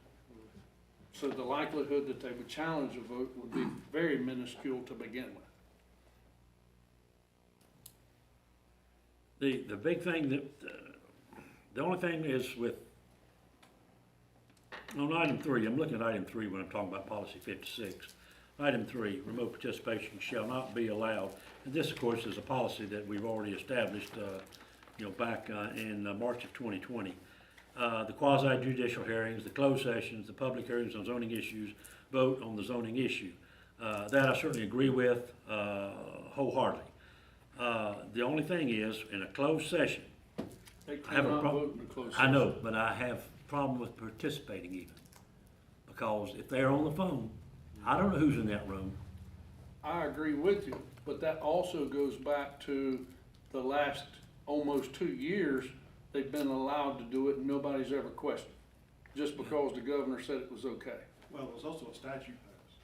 Speaker 2: So the likelihood that they would challenge a vote would be very minuscule to begin with.
Speaker 1: The big thing that, the only thing is with, on item 3, I'm looking at item 3 when I'm talking about policy 56. Item 3, remote participation shall not be allowed. And this, of course, is a policy that we've already established, back in March of 2020. The quasi-judicial hearings, the closed sessions, the public hearings on zoning issues, vote on the zoning issue. That I certainly agree with wholeheartedly. The only thing is, in a closed session,
Speaker 2: They
Speaker 1: I have a
Speaker 2: cannot
Speaker 1: problem.
Speaker 2: vote in a closed
Speaker 1: I
Speaker 2: session.
Speaker 1: know, but I have a problem with participating even. Because if they're on the phone, I don't know who's in that room.
Speaker 2: I agree with you, but that also goes back to the last almost 2 years, they've been allowed to do it and nobody's ever questioned, just because the governor said it was okay.
Speaker 3: Well, there's also a statute passed.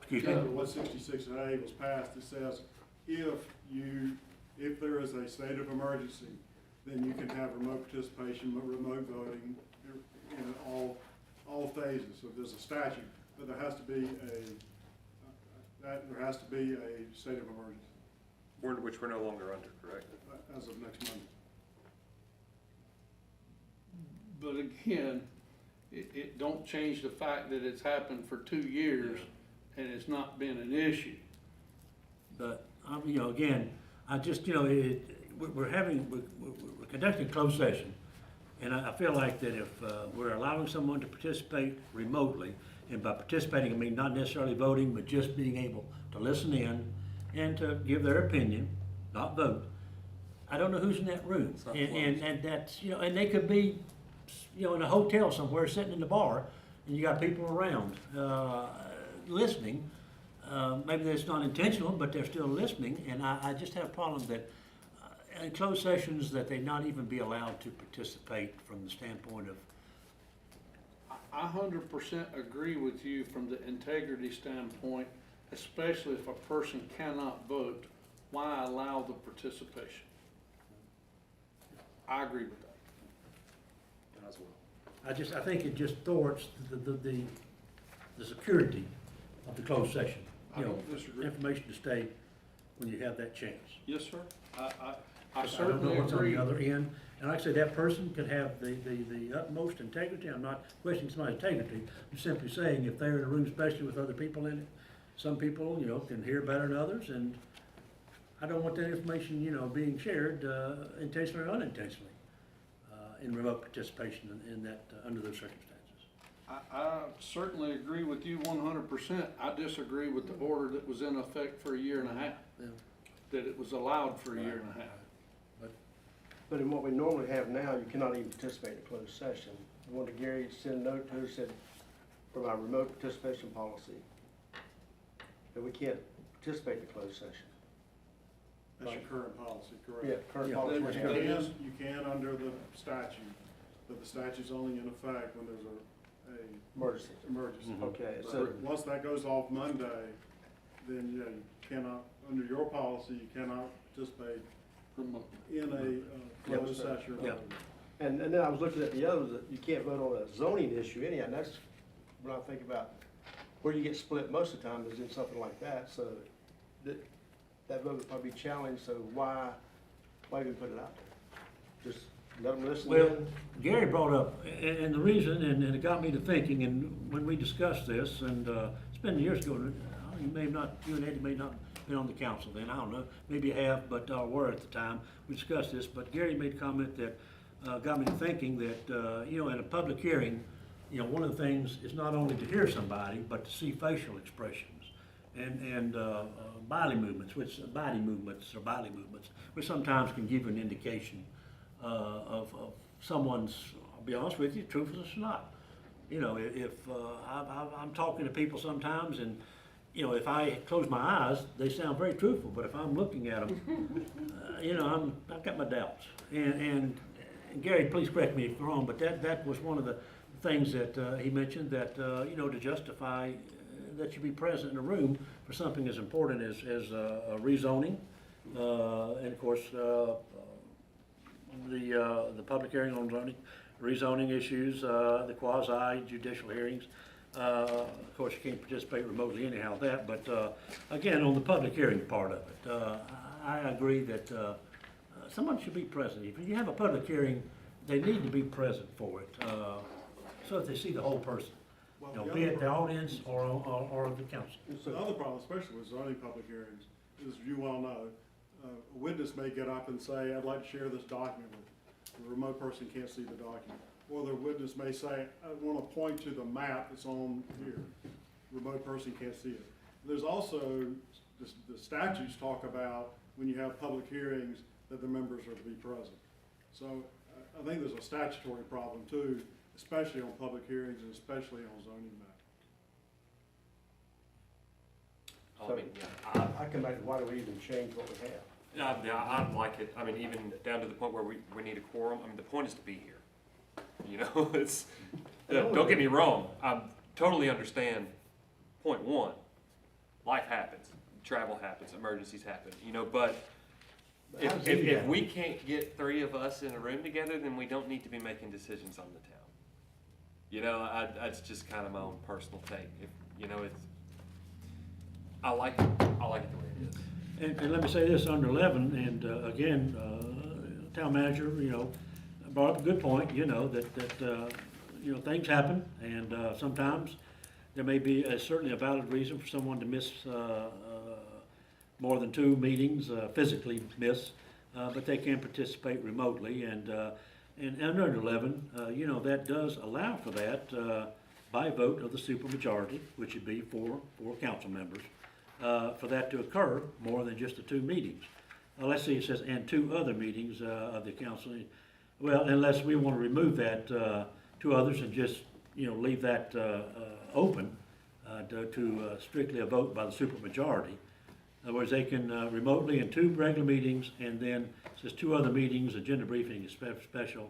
Speaker 1: Excuse me?
Speaker 3: Chapter 166A was passed, it says if there is a state of emergency, then you can have remote participation, remote voting in all phases. So there's a statute, but there has to be a state of emergency
Speaker 4: Which we're no longer under, correct?
Speaker 3: as of next Monday.
Speaker 2: But again, it don't change the fact that it's happened for 2 years and it's not been an issue.
Speaker 1: But, you know, again, I just, you know, we're conducting a closed session, and I feel like that if we're allowing someone to participate remotely, and by participating, I mean not necessarily voting, but just being able to listen in and to give their opinion, not vote, I don't know who's in that room. And that's, you know, and they could be, you know, in a hotel somewhere, sitting in the bar, and you got people around listening. Maybe that's not intentional, but they're still listening, and I just have a problem that in closed sessions that they not even be allowed to participate from the standpoint of,
Speaker 2: I 100% agree with you from the integrity standpoint, especially if a person cannot vote, why allow the participation? I agree with that.
Speaker 4: As well.
Speaker 1: I think it just thwarts the security of the closed session.
Speaker 2: I
Speaker 1: You know,
Speaker 2: don't disagree.
Speaker 1: information to stay when you have that chance.
Speaker 2: Yes, sir. I
Speaker 1: I don't know
Speaker 2: certainly
Speaker 1: what's on
Speaker 2: agree.
Speaker 1: the other end, and like I said, that person could have the utmost integrity. I'm not questioning somebody's integrity. I'm simply saying if they're in a room, especially with other people in it, some people, you know, can hear better than others, and I don't want that information, you know, being shared intentionally or unintentionally in remote participation in that, under those circumstances.
Speaker 2: I certainly agree with you 100%. I disagree with the order that was in effect for 1.5 years,
Speaker 1: Yeah.
Speaker 2: that it was allowed for 1.5 years.
Speaker 6: But in what we normally have now, you cannot even participate in a closed session. I wanted Gary to send a note to us, said, from our remote participation policy, that we can't participate in a closed session.
Speaker 3: That's your current policy, correct?
Speaker 6: Yeah, current
Speaker 1: Yeah.
Speaker 6: policy.
Speaker 2: That-
Speaker 6: right now.
Speaker 3: You can under the statute, but the statute's only in effect when there's a
Speaker 6: Emergency.
Speaker 3: emergency.
Speaker 1: Mhm.
Speaker 6: Okay,
Speaker 3: But
Speaker 6: so,
Speaker 3: once that goes off Monday, then, you know, you cannot, under your policy, you cannot participate
Speaker 2: Remote.
Speaker 3: in a closed session.
Speaker 1: Yeah.
Speaker 6: and then I was looking at the others, that you can't vote on a zoning issue anyhow, and that's when I think about where you get split most of the time is in something like that, so that vote would probably be challenged, so why even put it out there? Just let them listen
Speaker 1: Well,
Speaker 6: in.
Speaker 1: Gary brought up, and the reason, and it got me to thinking, and when we discussed this, and it's been years ago, you may have not, you and Eddie may not have been on the council then, I don't know, maybe you have, but were at the time, we discussed this, but Gary made a comment that got me to thinking that, you know, in a public hearing, you know, one of the things is not only to hear somebody, but to see facial expressions and body movements, which sometimes can give you an indication of someone's, I'll be honest with you, truthfulness or not. You know, if I'm talking to people sometimes, and you know, if I close my eyes, they sound very truthful. But if I'm looking at them, you know, I've got my doubts. And Gary, please correct me if I'm wrong, but that was one of the things that he mentioned, that you know, to justify that you be present in a room for something as important as rezoning, and of course the public hearing on zoning, rezoning issues, the quasi judicial hearings. Of course, you can't participate remotely anyhow that, but again, on the public hearing part of it, I agree that someone should be present. If you have a public hearing, they need to be present for it, so that they see the whole person.
Speaker 3: Well,
Speaker 1: You know,
Speaker 3: the
Speaker 1: be
Speaker 3: other
Speaker 1: it the
Speaker 3: problem-
Speaker 1: audience or the council.
Speaker 3: The other problem, especially with zoning public hearings, is you well know, a witness may get up and say, I'd like to share this document with you. The remote person can't see the document. Or the witness may say, I want to point to the map that's on here. Remote person can't see it. There's also, the statutes talk about when you have public hearings that the members are to be present. So I think there's a statutory problem too, especially on public hearings and especially on zoning matters.
Speaker 4: I mean, yeah,
Speaker 6: I come back to why do we even change what we have?
Speaker 4: Yeah, I'd like it, I mean, even down to the point where we need a quorum, I mean, the point is to be here. You know, it's, don't get me wrong, totally understand point one. Life happens, travel happens, emergencies happen, you know, but if we can't get three of us in a room together, then we don't need to be making decisions on the town. You know, that's just kind of my own personal take. If, you know, I like it the way it is.
Speaker 1: And let me say this, under 11, and again, town manager, you know, brought up a good point, you know, that you know, things happen, and sometimes there may be certainly a valid reason for someone to miss more than 2 meetings, physically miss, but they can participate remotely, and under 11, you know, that does allow for that by vote of the supermajority, which would be four council members, for that to occur more than just the 2 meetings. Let's see, it says, and 2 other meetings of the council. Well, unless we want to remove that 2 others and just, you know, leave that open to strictly a vote by the supermajority. In other words, they can remotely in 2 regular meetings, and then it says 2 other meetings, agenda briefing is special.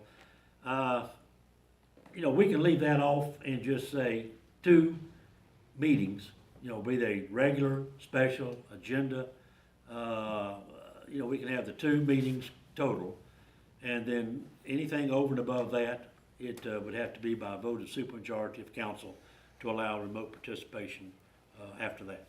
Speaker 1: You know, we can leave that off and just say 2 meetings, you know, be they regular, special, agenda. You know, we can have the 2 meetings total, and then anything over and above that, it would have to be by a vote of supermajority of council to allow remote participation after that.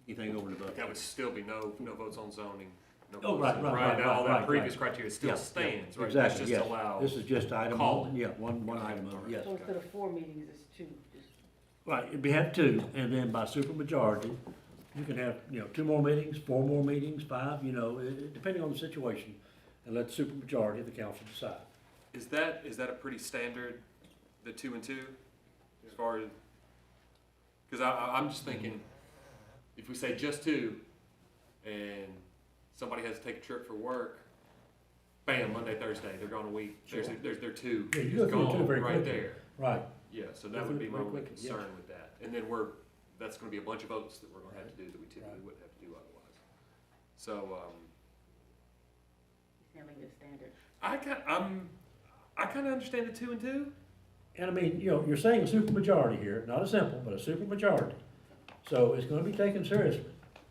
Speaker 1: Anything over and above.
Speaker 4: That would still be no votes on zoning. No
Speaker 1: Oh,
Speaker 4: votes
Speaker 1: right,
Speaker 4: on-
Speaker 1: right,
Speaker 4: Now, all
Speaker 1: right,
Speaker 4: that
Speaker 1: right,
Speaker 4: previous
Speaker 1: right.
Speaker 4: criteria still
Speaker 1: Yeah,
Speaker 4: stands,
Speaker 1: yeah,
Speaker 4: right?
Speaker 1: exactly,
Speaker 4: That's just
Speaker 1: yes.
Speaker 4: allow.
Speaker 1: This is just item,
Speaker 4: Call.
Speaker 1: yeah, one item of it, yes.
Speaker 7: So instead of 4 meetings, it's 2. Just-
Speaker 1: Right, it'd be have 2, and then by supermajority, you can have, you know, 2 more meetings, 4 more meetings, 5, you know, depending on the situation, and let the supermajority of the council decide.
Speaker 4: Is that a pretty standard, the 2 and 2, as far as? Because I'm just thinking, if we say just 2, and somebody has to take a trip for work, bam, Monday, Thursday, they're gone a week. There's their 2,
Speaker 1: Yeah, you
Speaker 4: just
Speaker 1: go through 2
Speaker 4: gone
Speaker 1: very
Speaker 4: right
Speaker 1: quickly.
Speaker 4: there.
Speaker 1: Right,
Speaker 4: Yeah, so
Speaker 1: Go
Speaker 4: that
Speaker 1: through
Speaker 4: would be
Speaker 1: it
Speaker 4: my
Speaker 1: very
Speaker 4: only
Speaker 1: quickly, yeah.
Speaker 4: concern with that. And then that's gonna be a bunch of votes that we're gonna have to do that we typically
Speaker 1: Right.
Speaker 4: wouldn't have to do otherwise. So,
Speaker 7: You can't leave it standard.
Speaker 4: I kinda understand the 2 and 2.
Speaker 1: and I mean, you know, you're saying a supermajority here, not a simple, but a supermajority. So it's gonna be taken seriously,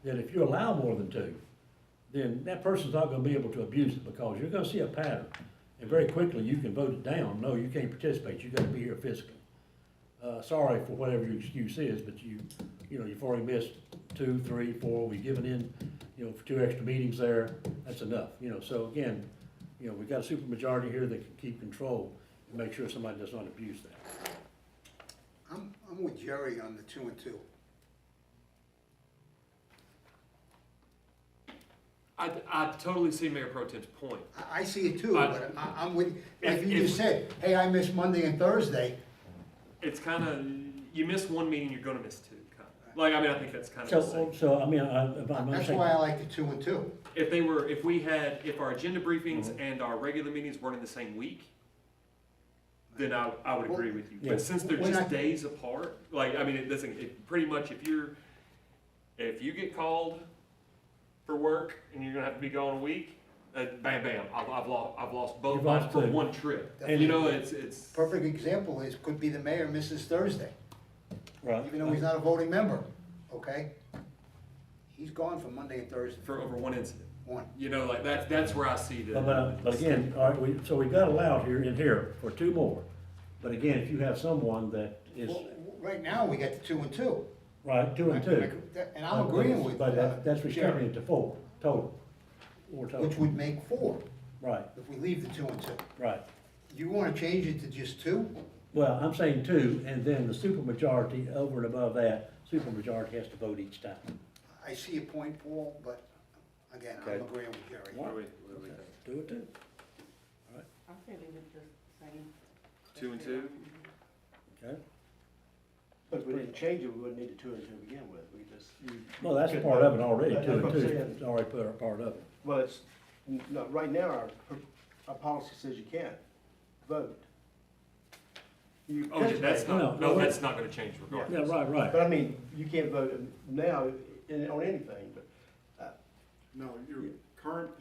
Speaker 1: that if you allow more than 2, then that person's not gonna be able to abuse it, because you're gonna see a pattern. And very quickly, you can vote it down, no, you can't participate, you gotta be here physically. Sorry for whatever your excuse is, but you know, you've already missed 2, 3, 4, we've given in, you know, for 2 extra meetings there, that's enough, you know, so again, you know, we've got a supermajority here that can keep control and make sure somebody does not abuse that.
Speaker 5: I'm with Jerry on the 2 and 2.
Speaker 4: I totally see Mayor Pro Tem's point.
Speaker 5: I see it too,
Speaker 4: I-
Speaker 5: but I'm with, like
Speaker 4: If-
Speaker 5: you just said, hey, I missed Monday and Thursday.
Speaker 4: It's kinda, you miss 1 meeting, you're gonna miss 2, kinda. Like, I mean, I think that's kind of the same.
Speaker 1: So, I mean, if I'm
Speaker 5: That's
Speaker 1: saying.
Speaker 5: why I like the 2 and 2.
Speaker 4: If our agenda briefings
Speaker 1: Mhm.
Speaker 4: and our regular meetings weren't in the same week, then I would agree with you.
Speaker 1: Yeah.
Speaker 4: But since they're
Speaker 5: When
Speaker 4: just
Speaker 5: I-
Speaker 4: days apart, like, I mean, it doesn't, it pretty much, if you get called for work and you're gonna have to be gone a week, bam, bam, I've lost both
Speaker 1: You've lost
Speaker 4: for
Speaker 1: 2.
Speaker 4: 1 trip.
Speaker 5: And
Speaker 4: You know, it's.
Speaker 5: Perfect example is, could be the mayor misses Thursday,
Speaker 1: Right.
Speaker 5: even though he's not a voting member, okay? He's gone for Monday and Thursday,
Speaker 4: For over 1 incident.
Speaker 5: 1.
Speaker 4: You know, like, that's where I see the.
Speaker 1: But again, all right, so we've got allowed in here for 2 more. But again, if you have someone that is,
Speaker 5: Well, right now, we got the 2 and 2.
Speaker 1: right, 2 and 2.
Speaker 5: And I'm agreeing with
Speaker 1: But that's
Speaker 5: Jerry,
Speaker 1: restricting it to 4 total. 4
Speaker 5: which
Speaker 1: total,
Speaker 5: would make 4,
Speaker 1: right,
Speaker 5: if we leave the 2 and 2.
Speaker 1: right.
Speaker 5: You wanna change it to just 2?
Speaker 1: Well, I'm saying 2, and then the supermajority, over and above that, supermajority has to vote each time.
Speaker 5: I see your point, Paul, but again, I'm
Speaker 1: Okay.
Speaker 5: agreeing with Jerry.
Speaker 4: What do we think?
Speaker 1: Do it too.
Speaker 7: I'll say leave it the same.
Speaker 4: 2 and 2?
Speaker 1: Okay?
Speaker 6: But if we didn't change it, we wouldn't need the 2 and 2 to begin with, we just.
Speaker 1: Well, that's part of it already,
Speaker 6: That's
Speaker 1: 2
Speaker 6: what
Speaker 1: and
Speaker 6: I'm
Speaker 1: 2,
Speaker 6: saying.
Speaker 1: it's already part of it.
Speaker 6: Well, it's, no, right now, our policy says you can't vote. You
Speaker 4: Oh, that's
Speaker 6: participate,
Speaker 4: not,
Speaker 1: No,
Speaker 4: no,
Speaker 1: no,
Speaker 4: that's not gonna change regardless.
Speaker 1: Yeah, right.
Speaker 6: But I mean, you can't vote now on anything, but,
Speaker 3: No, your current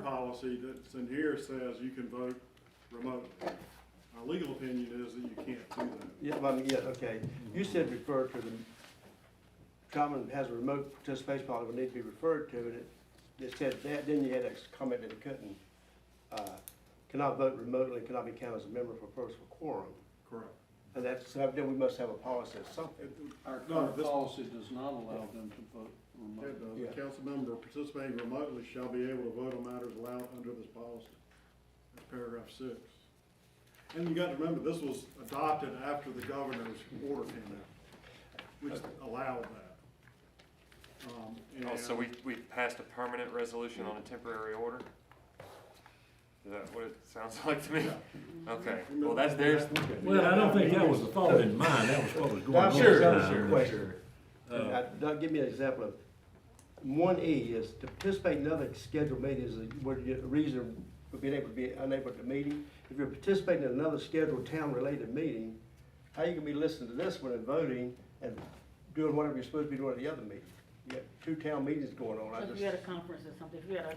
Speaker 3: policy that's in here says you can vote remotely. Our legal opinion is that you can't do that.
Speaker 6: Yeah, I mean, yeah, okay. You said refer to the, Troutman has a remote participation policy would need to be referred to, and it said that, then you had a comment that it couldn't, cannot vote remotely, cannot be counted as a member for purpose of quorum.
Speaker 3: Correct.
Speaker 6: And that's, so then we must have a policy or something.
Speaker 2: Our
Speaker 3: No,
Speaker 2: current
Speaker 3: this-
Speaker 2: policy does not allow them to vote
Speaker 3: Yeah,
Speaker 2: remotely.
Speaker 3: the council member participating remotely shall be able to vote on matters allowed under this policy. That's paragraph 6. And you got to remember, this was adopted after the governor's order came out, which allowed that.
Speaker 4: Oh, so
Speaker 3: and-
Speaker 4: we passed a permanent resolution on a temporary order? Is that what it sounds like to me? Okay, well, that's theirs.
Speaker 1: Well, I don't think that was the thought in mind, that was what was going on.
Speaker 6: Sure,
Speaker 1: at the time.
Speaker 6: sure, question. Doug, give me an example of, 1E is to participate in other scheduled meetings, where you get a reason for being able to be unable to meeting. If you're participating in another scheduled town-related meeting, how you gonna be listening to this one and voting and doing whatever you're supposed to be doing at the other meeting? You got 2 town meetings going on, I
Speaker 7: So if
Speaker 6: just.
Speaker 7: you had a conference or something, if you had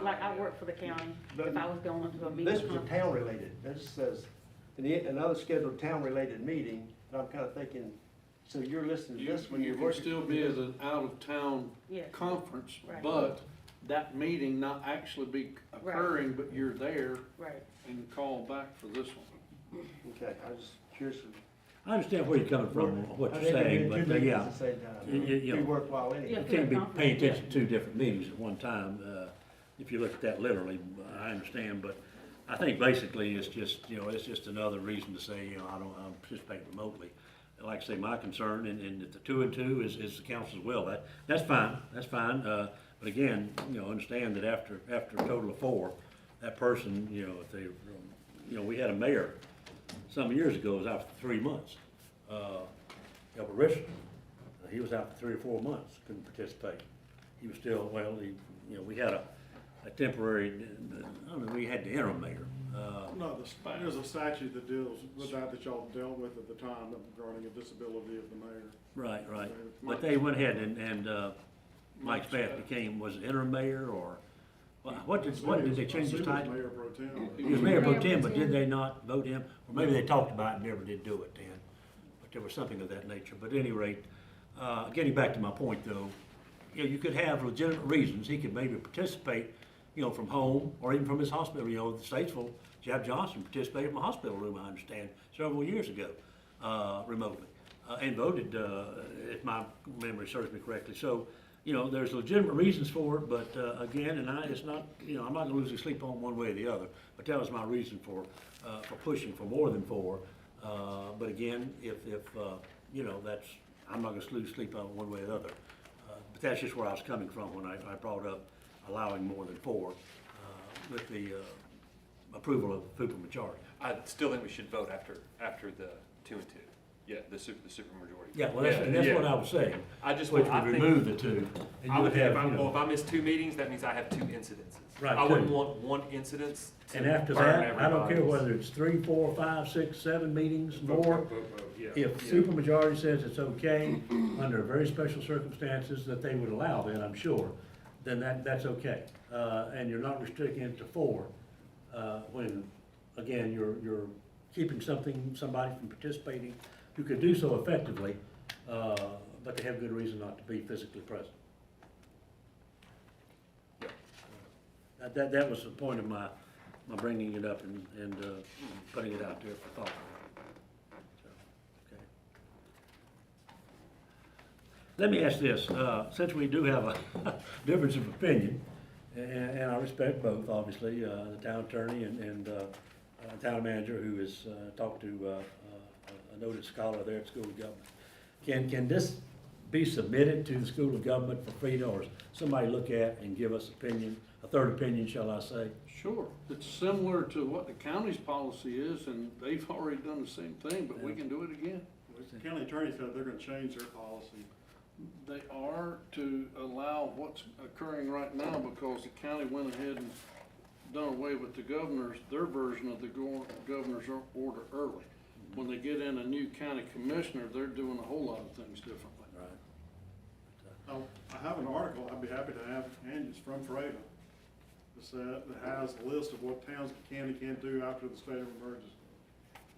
Speaker 7: like I work for the county,
Speaker 6: But
Speaker 7: if I was going to a meeting.
Speaker 6: This was a
Speaker 7: conference-
Speaker 6: town-related, this says, another scheduled town-related meeting, and I'm kinda thinking, so you're listening to
Speaker 2: You
Speaker 6: this when you're
Speaker 2: can
Speaker 6: working.
Speaker 2: still be at an out-of-town
Speaker 7: Yeah.
Speaker 2: conference,
Speaker 7: Right.
Speaker 2: but that meeting not actually be occurring, but you're there
Speaker 7: Right.
Speaker 2: and call back for this one.
Speaker 6: Okay, I was curious.
Speaker 1: I understand where you're coming from, what
Speaker 6: I
Speaker 1: you're
Speaker 6: think
Speaker 1: saying,
Speaker 6: we
Speaker 1: but
Speaker 6: did 2 meetings
Speaker 1: yeah.
Speaker 6: at the same time.
Speaker 1: You know.
Speaker 6: Be worthwhile anyway.
Speaker 1: You can't be paying attention to 2 different meetings at one time, if you look at that literally, I understand, but I think basically it's just, it's just another reason to say, I'm participating remotely. Like I say, my concern, and if the 2 and 2 is the council's will, that's fine, but again, understand that after a total of 4, that person, if they, we had a mayor some years ago, was out for 3 months. Albert Richardson, he was out for 3 or 4 months, couldn't participate. He was still, we had a temporary, I don't know, we had the interim mayor.
Speaker 3: No, there's a statute that deals with that y'all dealt with at the time regarding a disability of the mayor.
Speaker 1: Right, right. But they went ahead and Mike Spath became, was it interim mayor or, what did they change his
Speaker 3: He was
Speaker 1: title?
Speaker 3: Mayor Pro Tem.
Speaker 1: He was mayor pro tem, but did they not vote him? Or maybe they talked about it and never did do it then. But there was something of that nature. But at any rate, getting back to my point though, you could have legitimate reasons. He could maybe participate, from home or even from his hospital. The Statesville, Jeff Johnson participated from a hospital room, I understand, several years ago, remotely, and voted, if my memory serves me correctly. So, there's legitimate reasons for it, but, again, and it's not, I'm not gonna lose sleep on one way or the other, but that was my reason for pushing for more than 4. But again, if that's, I'm not gonna lose sleep on one way or the other. But that's just where I was coming from when I brought up allowing more than 4, with the, approval of super majority.
Speaker 4: I still think we should vote after the 2 and 2. Yeah, the supermajority.
Speaker 1: Yeah, well, that's what I was saying.
Speaker 4: I just,
Speaker 1: Which
Speaker 4: I
Speaker 1: would
Speaker 4: think,
Speaker 1: remove the 2. And
Speaker 4: I
Speaker 1: you
Speaker 4: would,
Speaker 1: would have,
Speaker 4: if I miss 2 meetings, that means I have 2 incidences.
Speaker 1: Right,
Speaker 4: I wouldn't
Speaker 1: 2.
Speaker 4: want 1 incidence to
Speaker 1: And after
Speaker 4: burn
Speaker 1: that, I don't care
Speaker 4: everybody's.
Speaker 1: whether it's 3, 4, 5, 6, 7 meetings, more.
Speaker 4: Yeah.
Speaker 1: If supermajority says it's okay, under very special circumstances that they would allow, then I'm sure, then that's okay. And you're not restricting it to 4, when, again, you're keeping somebody from participating who could do so effectively, but they have good reason not to be physically present. That was the point of my bringing it up and putting it out there for thought. So, okay. Let me ask this, since we do have a difference of opinion, and I respect both, obviously, the town attorney and town manager who has talked to a noted scholar there at School of Government. Can this be submitted to the School of Government for freedom, or somebody look at and give us opinion, a third opinion, shall I say?
Speaker 2: Sure, it's similar to what the county's policy is, and they've already done the same thing, but we can do it again.
Speaker 3: The county attorney said they're gonna change their policy.
Speaker 2: They are to allow what's occurring right now because the county went ahead and done away with their version of the governor's order early. When they get in a new county commissioner, they're doing a whole lot of things differently.
Speaker 1: Right.
Speaker 3: Now, I have an article I'd be happy to have, and it's from Freda, that has a list of what towns can and can't do after the state of emergency.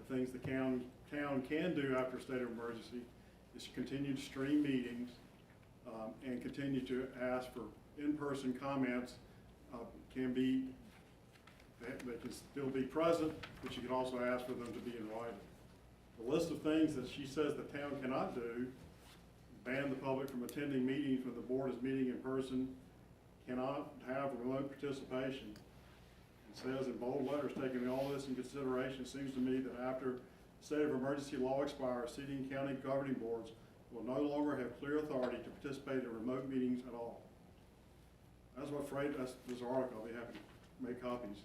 Speaker 3: the things the town can do after a state of emergency is to continue to stream meetings, and continue to ask for in-person comments. They can still be present, but you can also ask for them to be in writing. The list of things that she says the town cannot do: ban the public from attending meetings when the board is meeting in person, cannot have remote participation. It says in bold letters, taking all this in consideration, it seems to me that after state of emergency law expires, city and county governing boards will no longer have clear authority to participate in remote meetings at all. That's this article. I'll be happy to make copies.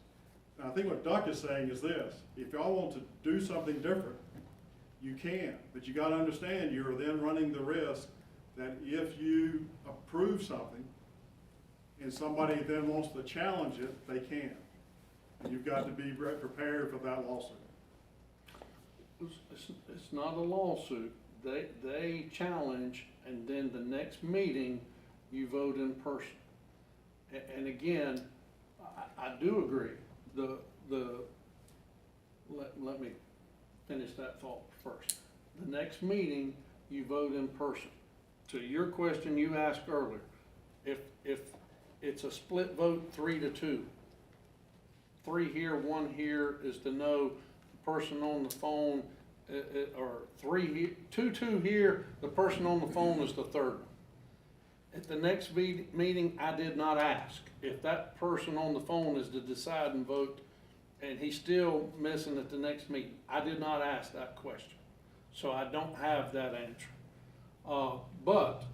Speaker 3: Now, I think what Duck is saying is this: if y'all want to do something different, you can, but you gotta understand you're then running the risk that if you approve something and somebody then wants to challenge it, they can. And you've got to be prepared for that lawsuit.
Speaker 2: It's not a lawsuit. They challenge, and then the next meeting, you vote in person. And again, I do agree. Let me finish that thought first. The next meeting, you vote in person. To your question you asked earlier, if it's a split vote 3-2, 3 here, 1 here is to know the person on the phone, or 2 here, the person on the phone is the third one. At the next meeting, I did not ask. If that person on the phone is to decide and vote, and he's still missing at the next meeting, I did not ask that question. So I don't have that answer. But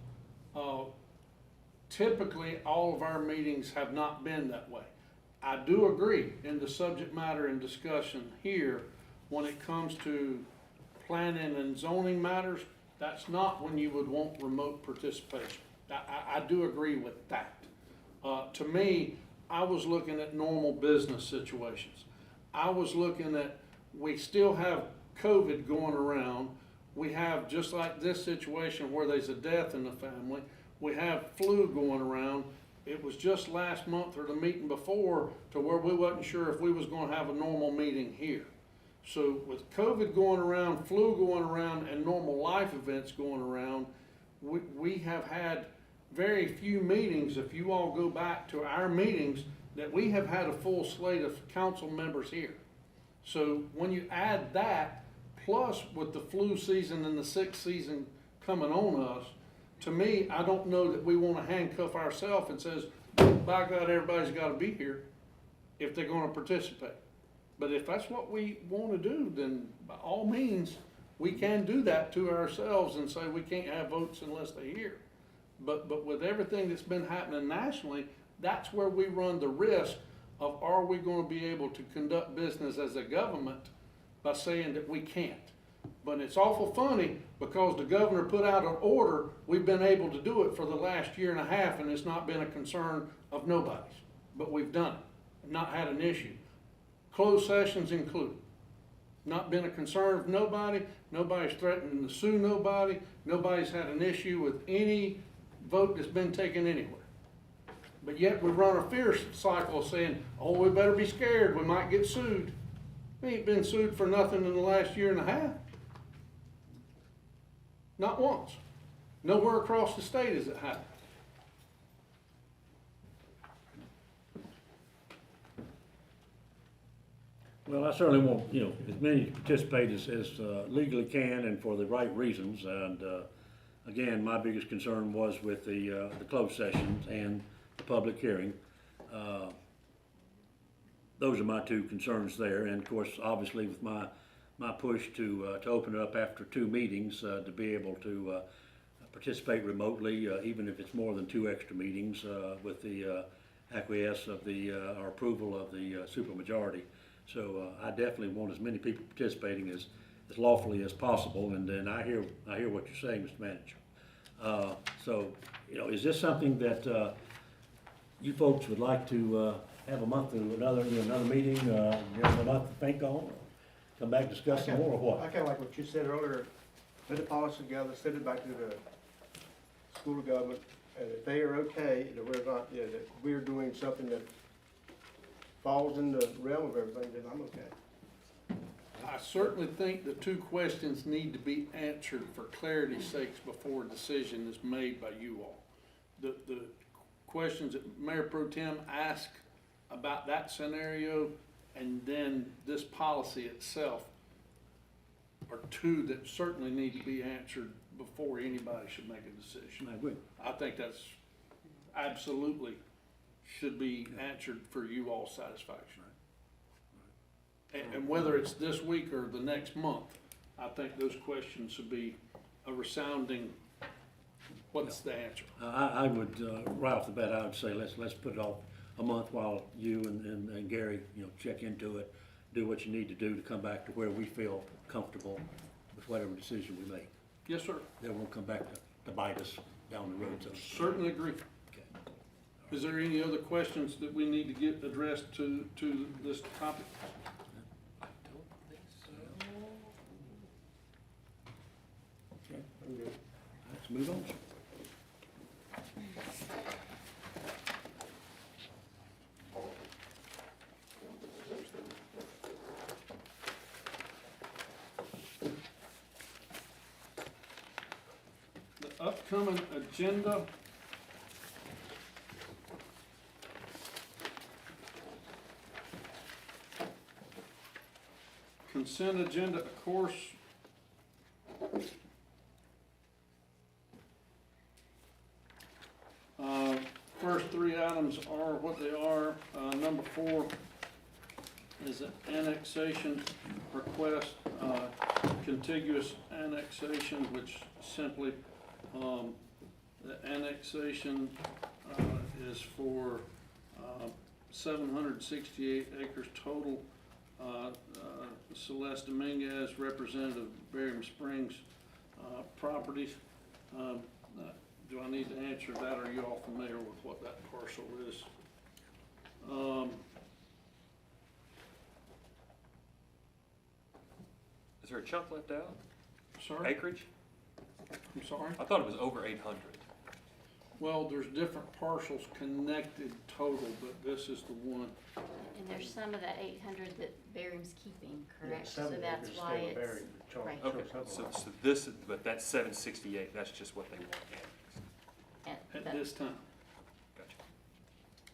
Speaker 2: typically, all of our meetings have not been that way. I do agree in the subject matter and discussion here, when it comes to planning and zoning matters, that's not when you would want remote participation. I do agree with that. To me, I was looking at normal business situations. I was looking at, we still have COVID going around. We have, just like this situation where there's a death in the family, we have flu going around. It was just last month or the meeting before to where we wasn't sure if we was gonna have a normal meeting here. So with COVID going around, flu going around, and normal life events going around, we have had very few meetings, if you all go back to our meetings, that we have had a full slate of council members here. So when you add that, plus with the flu season and the sick season coming on us, to me, I don't know that we wanna handcuff ourselves and says, by God, everybody's gotta be here if they're gonna participate. But if that's what we wanna do, then by all means, we can do that to ourselves and say we can't have votes unless they're here. But with everything that's been happening nationally, that's where we run the risk of, are we gonna be able to conduct business as a government by saying that we can't? But it's awful funny, because the governor put out an order, we've been able to do it for the last 1.5 years, and it's not been a concern of nobody's. But we've done it, not had an issue. Closed sessions included. Not been a concern of nobody, nobody's threatening to sue nobody, nobody's had an issue with any vote that's been taken anywhere. But yet we run a fear cycle saying, oh, we better be scared, we might get sued. We ain't been sued for nothing in the last 1.5 years. Not once. Nowhere across the state has it happened.
Speaker 1: Well, I certainly want, as many to participate as legally can and for the right reasons. And again, my biggest concern was with the closed sessions and the public hearing. Those are my two concerns there. And of course, obviously with my push to open it up after 2 meetings, to be able to participate remotely, even if it's more than 2 extra meetings, with the acquiesce of or approval of the supermajority. So I definitely want as many people participating as lawfully as possible. And then I hear what you're saying, Mr. Manager. So is this something that you folks would like to have a month to another meeting, give a month to think on, or come back and discuss some more, or what?
Speaker 6: I kinda like what you said earlier, put the policy together, send it back to the school of government, and if they are okay, that we're not, that we're doing something that falls in the realm of everything, then I'm okay.
Speaker 2: I certainly think the two questions need to be answered for clarity's sakes before a decision is made by you all. The questions that Mayor Pro Tem asked about that scenario and then this policy itself are two that certainly need to be answered before anybody should make a decision.
Speaker 1: I agree.
Speaker 2: I think that's absolutely should be answered for you all's satisfaction. And whether it's this week or the next month, I think those questions should be a resounding, what's the answer?
Speaker 1: I would, right off the bat, I would say let's put it off a month while you and Gary, check into it, do what you need to do to come back to where we feel comfortable with whatever decision we make.
Speaker 2: Yes, sir.
Speaker 1: Then we'll come back to bite us down the road. So to speak.
Speaker 2: Certainly agree.
Speaker 1: Okay.
Speaker 2: Is there any other questions that we need to get addressed to this topic?
Speaker 4: I don't think so.
Speaker 1: Okay. Let's move on.
Speaker 2: The upcoming agenda. Consent agenda, of course. First three items are what they are. Number 4 is an annexation request, contiguous annexation, which simply, the annexation is for 768 acres total. Celeste Dominguez, representative of Barium Springs properties. Do I need to answer that, or are you all familiar with what that parcel is?
Speaker 4: Is there a chunk left out?
Speaker 2: Sorry,
Speaker 4: Acreage?
Speaker 2: I'm sorry?
Speaker 4: I thought it was over 800.
Speaker 2: Well, there's different parcels connected total, but this is the one.
Speaker 10: And there's some of that 800 that Barium's keeping, correct? So
Speaker 6: Some
Speaker 10: that's
Speaker 6: acres
Speaker 10: why
Speaker 6: still
Speaker 10: it's,
Speaker 6: buried, Charles.
Speaker 10: right.
Speaker 4: Okay, so this, but that's 768, that's just what they want annexed.
Speaker 10: and
Speaker 2: At this time.
Speaker 4: Gotcha.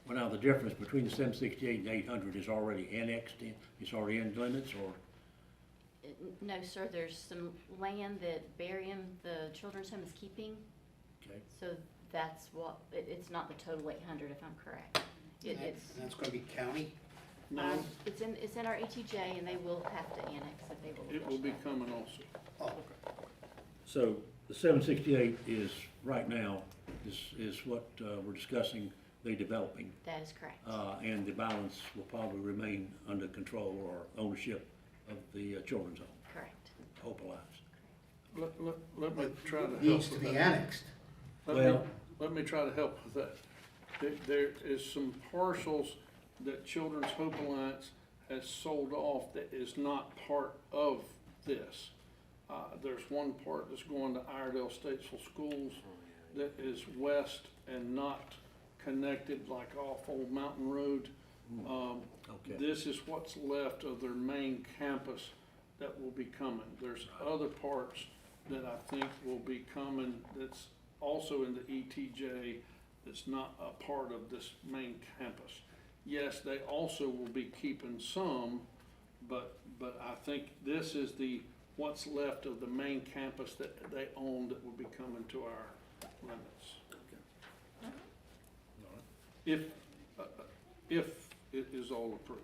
Speaker 1: Well, now the difference between the 768 and 800 is already annexed in, it's already in limits, or?
Speaker 10: no, sir, there's some land that Barium, the children's home, is keeping.
Speaker 1: Okay.
Speaker 10: So that's what, it's not the total 800, if I'm correct.
Speaker 5: And that's gonna be county?
Speaker 2: No,
Speaker 10: It's in our ETJ, and they will have to annex if they will.
Speaker 2: it will be coming also.
Speaker 5: Oh,
Speaker 1: So the 768 is, right now, is what we're discussing, they developing.
Speaker 10: That is correct.
Speaker 1: And the balance will probably remain under control or ownership of the children's home,
Speaker 10: Correct.
Speaker 1: Hope Alliance.
Speaker 2: Let me try to help
Speaker 5: needs to
Speaker 2: with
Speaker 5: be
Speaker 2: that.
Speaker 5: annexed.
Speaker 2: Let me try to help with that. There is some parcels that Children's Hope Alliance has sold off that is not part of this. There's one part that's going to Iredell Statesville Schools that is west and not connected, like off Old Mountain Road.
Speaker 1: Okay.
Speaker 2: This is what's left of their main campus that will be coming. There's other parts that I think will be coming that's also in the ETJ that's not a part of this main campus. Yes, they also will be keeping some, but I think this is what's left of the main campus that they own that will be coming to our limits. If it is all approved.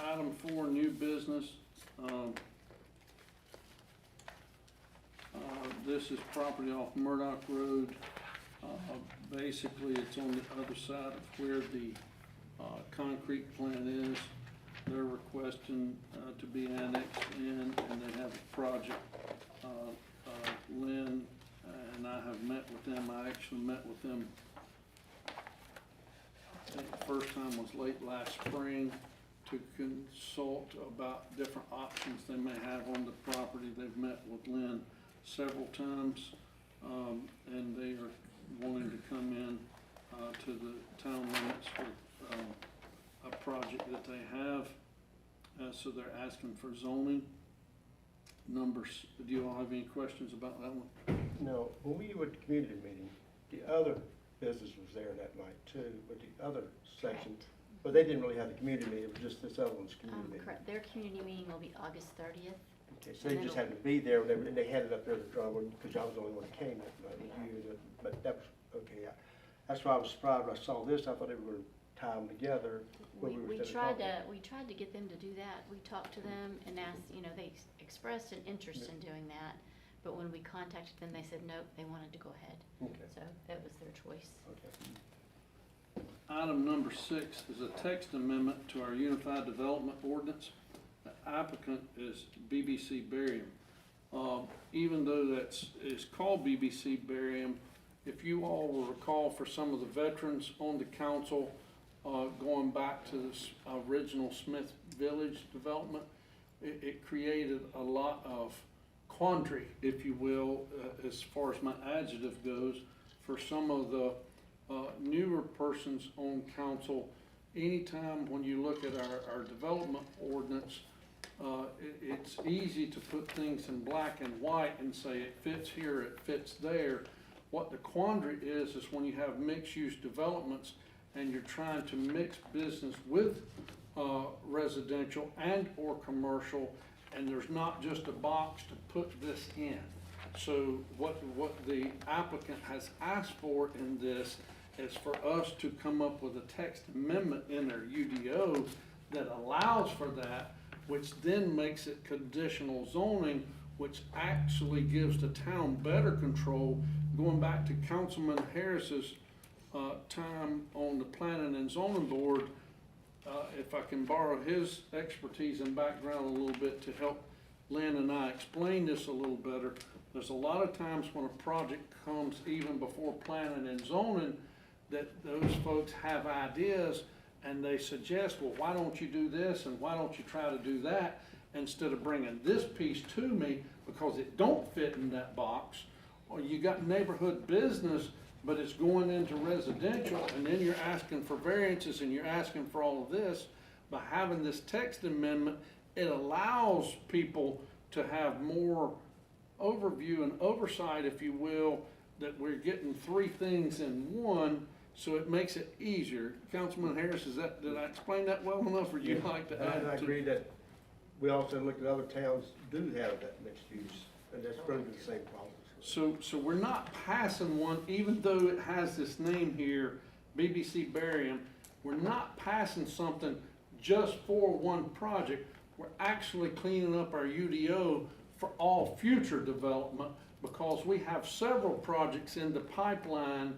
Speaker 2: Item 4, new business. This is property off Murdoch Road. Basically, it's on the other side of where the concrete plant is. They're requesting to be annexed in, and they have a project. Lynn and I have met with them. I actually met with them, I think the first time was late last spring, to consult about different options they may have on the property. They've met with Lynn several times, and they are wanting to come in to the town limits for, a project that they have. So they're asking for zoning numbers. Do you all have any questions about that one?
Speaker 6: No, when we were at the community meeting, the other business was there that night too, with the other section.
Speaker 10: Correct.
Speaker 6: But they didn't really have the community meeting, it was just this other one's community meeting.
Speaker 10: Correct, their community meeting will be August 30th.
Speaker 6: Okay, so they just happened to be there, and they had it up there to draw, because I was the only one that came that night, with you, but that was, okay, yeah. That's why I was surprised when I saw this, I thought they were gonna tie them together when we were
Speaker 10: We
Speaker 6: sitting
Speaker 10: tried
Speaker 6: talking.
Speaker 10: to, we tried to get them to do that. We talked to them and asked, they expressed an interest in doing that. But when we contacted them, they said, nope, they wanted to go ahead.
Speaker 6: Okay,
Speaker 10: So that was their choice.
Speaker 6: okay.
Speaker 2: Item number 6 is a text amendment to our Unified Development Ordinance. The applicant is BBC Barium. Even though it's called BBC Barium, if you all will recall, for some of the veterans on the council, going back to this original Smith Village development, it created a lot of quandary, if you will, as far as my adjective goes, for some of the newer persons on council. Anytime when you look at our development ordinance, it's easy to put things in black and white and say it fits here, it fits there. What the quandary is when you have mixed-use developments and you're trying to mix business with residential and or commercial, and there's not just a box to put this in. So what the applicant has asked for in this is for us to come up with a text amendment in their UDO that allows for that, which then makes it conditional zoning, which actually gives the town better control. Going back to Councilman Harris's time on the Planning and Zoning Board, if I can borrow his expertise and background a little bit to help Lynn and I explain this a little better, there's a lot of times when a project comes even before planning and zoning that those folks have ideas and they suggest, well, why don't you do this and why don't you try to do that, instead of bringing this piece to me because it don't fit in that box. Or you got neighborhood business, but it's going into residential, and then you're asking for variances and you're asking for all of this. By having this text amendment, it allows people to have more overview and oversight, if you will, that we're getting 3 things in one, so it makes it easier. Councilman Harris, did I explain that well enough, or would you like to add?
Speaker 6: I agree that we also looked at other towns do have that mixed use, and that's probably the same problem.
Speaker 2: So we're not passing one, even though it has this name here, BBC Barium, we're not passing something just for one project. We're actually cleaning up our UDO for all future development, because we have several projects in the pipeline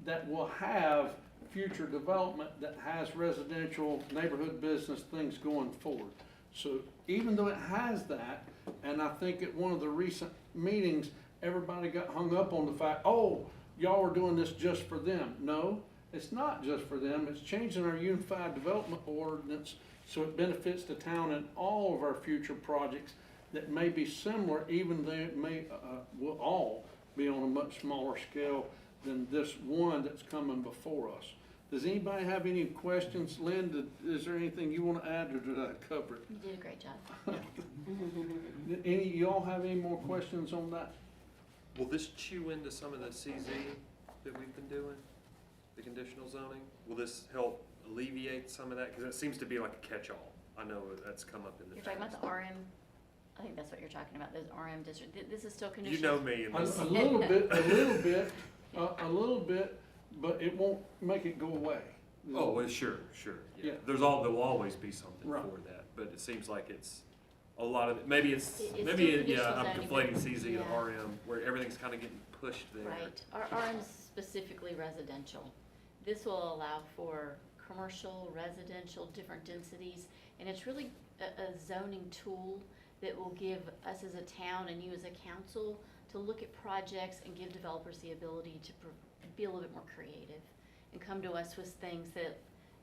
Speaker 2: that will have future development that has residential, neighborhood business things going forward. So even though it has that, and I think at one of the recent meetings, everybody got hung up on the fact, oh, y'all are doing this just for them. No, it's not just for them. It's changing our Unified Development Ordinance so it benefits the town and all of our future projects that may be similar, even though it may, will all be on a much smaller scale than this one that's coming before us. Does anybody have any questions? Lynn, is there anything you want to add, or did I cover it?
Speaker 10: You did a great job.
Speaker 2: Y'all have any more questions on that?
Speaker 4: Will this chew into some of the CZ that we've been doing, the conditional zoning? Will this help alleviate some of that? Because it seems to be like a catch-all. I know that's come up in the
Speaker 10: You're
Speaker 4: past.
Speaker 10: talking about the RM, I think that's what you're talking about, those RM district. This is still
Speaker 4: You
Speaker 10: conditional.
Speaker 4: know me and
Speaker 2: A
Speaker 4: this.
Speaker 2: little bit, but it won't make it go away.
Speaker 4: Oh, well, sure.
Speaker 2: Yeah.
Speaker 4: There'll always be something
Speaker 2: Right.
Speaker 4: for that, but it seems like it's a lot of, maybe
Speaker 10: It's still
Speaker 4: I'm
Speaker 10: conditional zoning,
Speaker 4: conflating
Speaker 10: but-
Speaker 4: CZ and
Speaker 10: yeah.
Speaker 4: RM, where everything's kind of getting pushed there.
Speaker 10: Right, our RM's specifically residential. This will allow for commercial, residential, different densities, and it's really a zoning tool that will give us as a town and you as a council to look at projects and give developers the ability to be a little bit more creative and come to us with things that,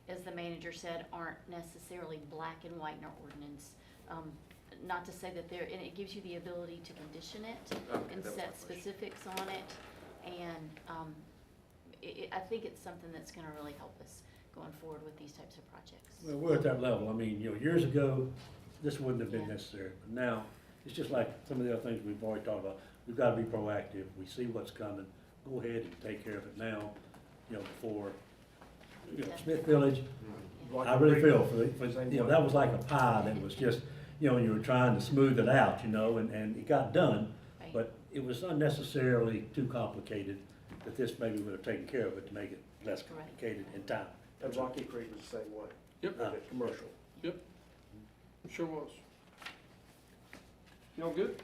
Speaker 10: as the manager said, aren't necessarily black and white in our ordinance. Not to say that and it gives you the ability to condition it
Speaker 4: Okay,
Speaker 10: and
Speaker 4: that was my
Speaker 10: set
Speaker 4: question.
Speaker 10: specifics on it, and I think it's something that's gonna really help us going forward with these types of projects.
Speaker 1: Well, we're at that level. I mean, years ago, this wouldn't have been
Speaker 10: Yeah.
Speaker 1: necessary. But now, it's just like some of the other things we've already talked about. We've got to be proactive. We see what's coming. Go ahead and take care of it now, before, Smith Village. I really feel that was like a pie that was just, you were trying to smooth it out, and it got done.
Speaker 10: Right.
Speaker 1: But it was unnecessarily too complicated that this maybe would have taken care of it to make it less
Speaker 10: Correct.
Speaker 1: complicated in time.
Speaker 6: And Rocky Creek was the same way.
Speaker 2: Yep.
Speaker 6: With the commercial.
Speaker 2: Yep, sure was. Y'all good?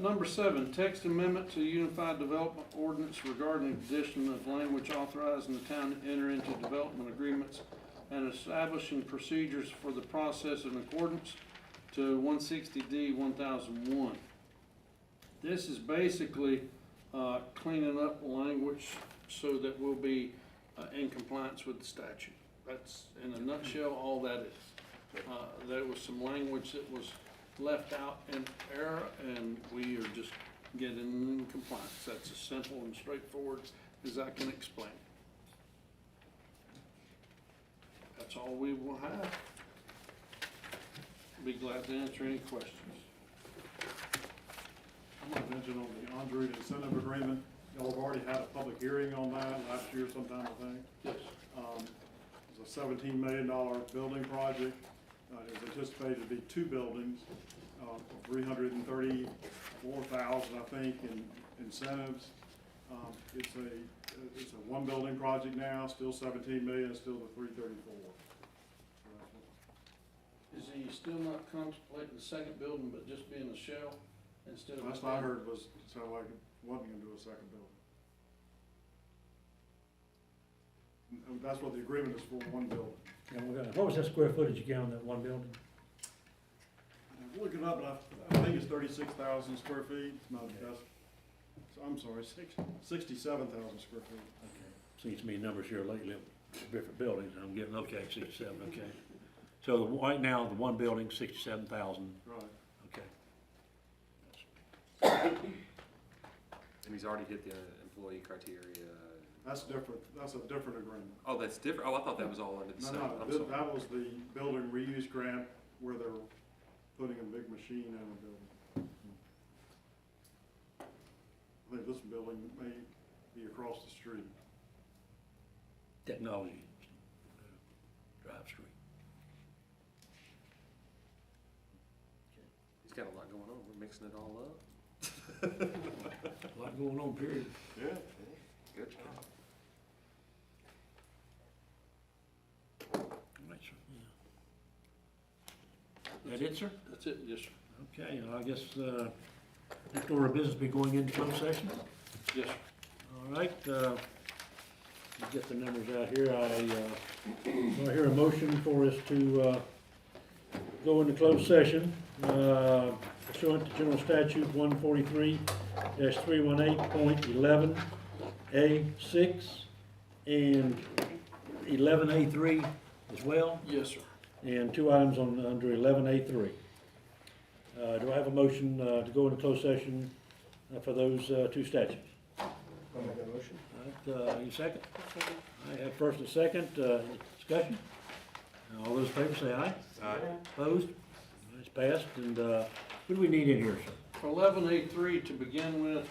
Speaker 2: Number 7, text amendment to Unified Development Ordinance regarding addition of language authorizing the town to enter into development agreements and establishing procedures for the process in accordance to 160D 1001. This is basically cleaning up language so that we'll be in compliance with the statute. That's, in a nutshell, all that is. There was some language that was left out in error, and we are just getting in compliance. That's as simple and straightforward as I can explain. That's all we will have. Be glad to answer any questions.
Speaker 3: I want to mention on the Andrew incentive agreement, y'all have already had a public hearing on that last year sometime, I think.
Speaker 2: Yes.
Speaker 3: It's a $17 million building project. It was anticipated to be 2 buildings, $334,000, I think, in incentives. It's a 1 building project now, still 17 million, still the 334.
Speaker 2: Is he still not contemplating the second building, but just being a shell instead of?
Speaker 3: Last I heard was, it sounded like it wasn't gonna do a second building. And that's what the agreement is for, 1 building.
Speaker 1: And what was that square footage again on that 1 building?
Speaker 3: Look it up, but I think it's 36,000 square feet. No, that's, I'm sorry, 67,000 square feet.
Speaker 1: Okay. Seems to me numbers here lately, different buildings, and I'm getting, okay, 67, okay. So right now, the 1 building, 67,000,
Speaker 3: Right.
Speaker 1: okay.
Speaker 4: And he's already hit the employee criteria.
Speaker 3: That's different, that's a different agreement.
Speaker 4: Oh, that's different. Oh, I thought that was all under the
Speaker 3: No,
Speaker 4: same.
Speaker 3: no,
Speaker 4: I'm sorry.
Speaker 3: that was the building reuse grant where they're putting a big machine in the building. I think this building may be across the street.
Speaker 1: Technology, Drive Street.
Speaker 4: He's got a lot going on. We're mixing it all up.
Speaker 1: A lot going on, period.
Speaker 4: Yeah. Good job.
Speaker 1: Right, sir. Yeah. That it, sir?
Speaker 2: That's it, yes, sir.
Speaker 1: Okay, I guess, next order of business be going into closed session.
Speaker 2: Yes, sir.
Speaker 1: All right, let me get the numbers out here. I hear a motion for us to, go into closed session, pursuant to General Statute 143-318.11A6 and 11A3 as well,
Speaker 2: Yes, sir.
Speaker 1: and 2 items under 11A3. Do I have a motion to go into closed session for those 2 statutes?
Speaker 6: I'll make that motion.
Speaker 1: All right, you second? I have first and second, discussion? All those in favor say aye.
Speaker 4: Aye.
Speaker 1: Opposed? It's passed, and what do we need in here, sir?
Speaker 2: For 11A3 to begin with,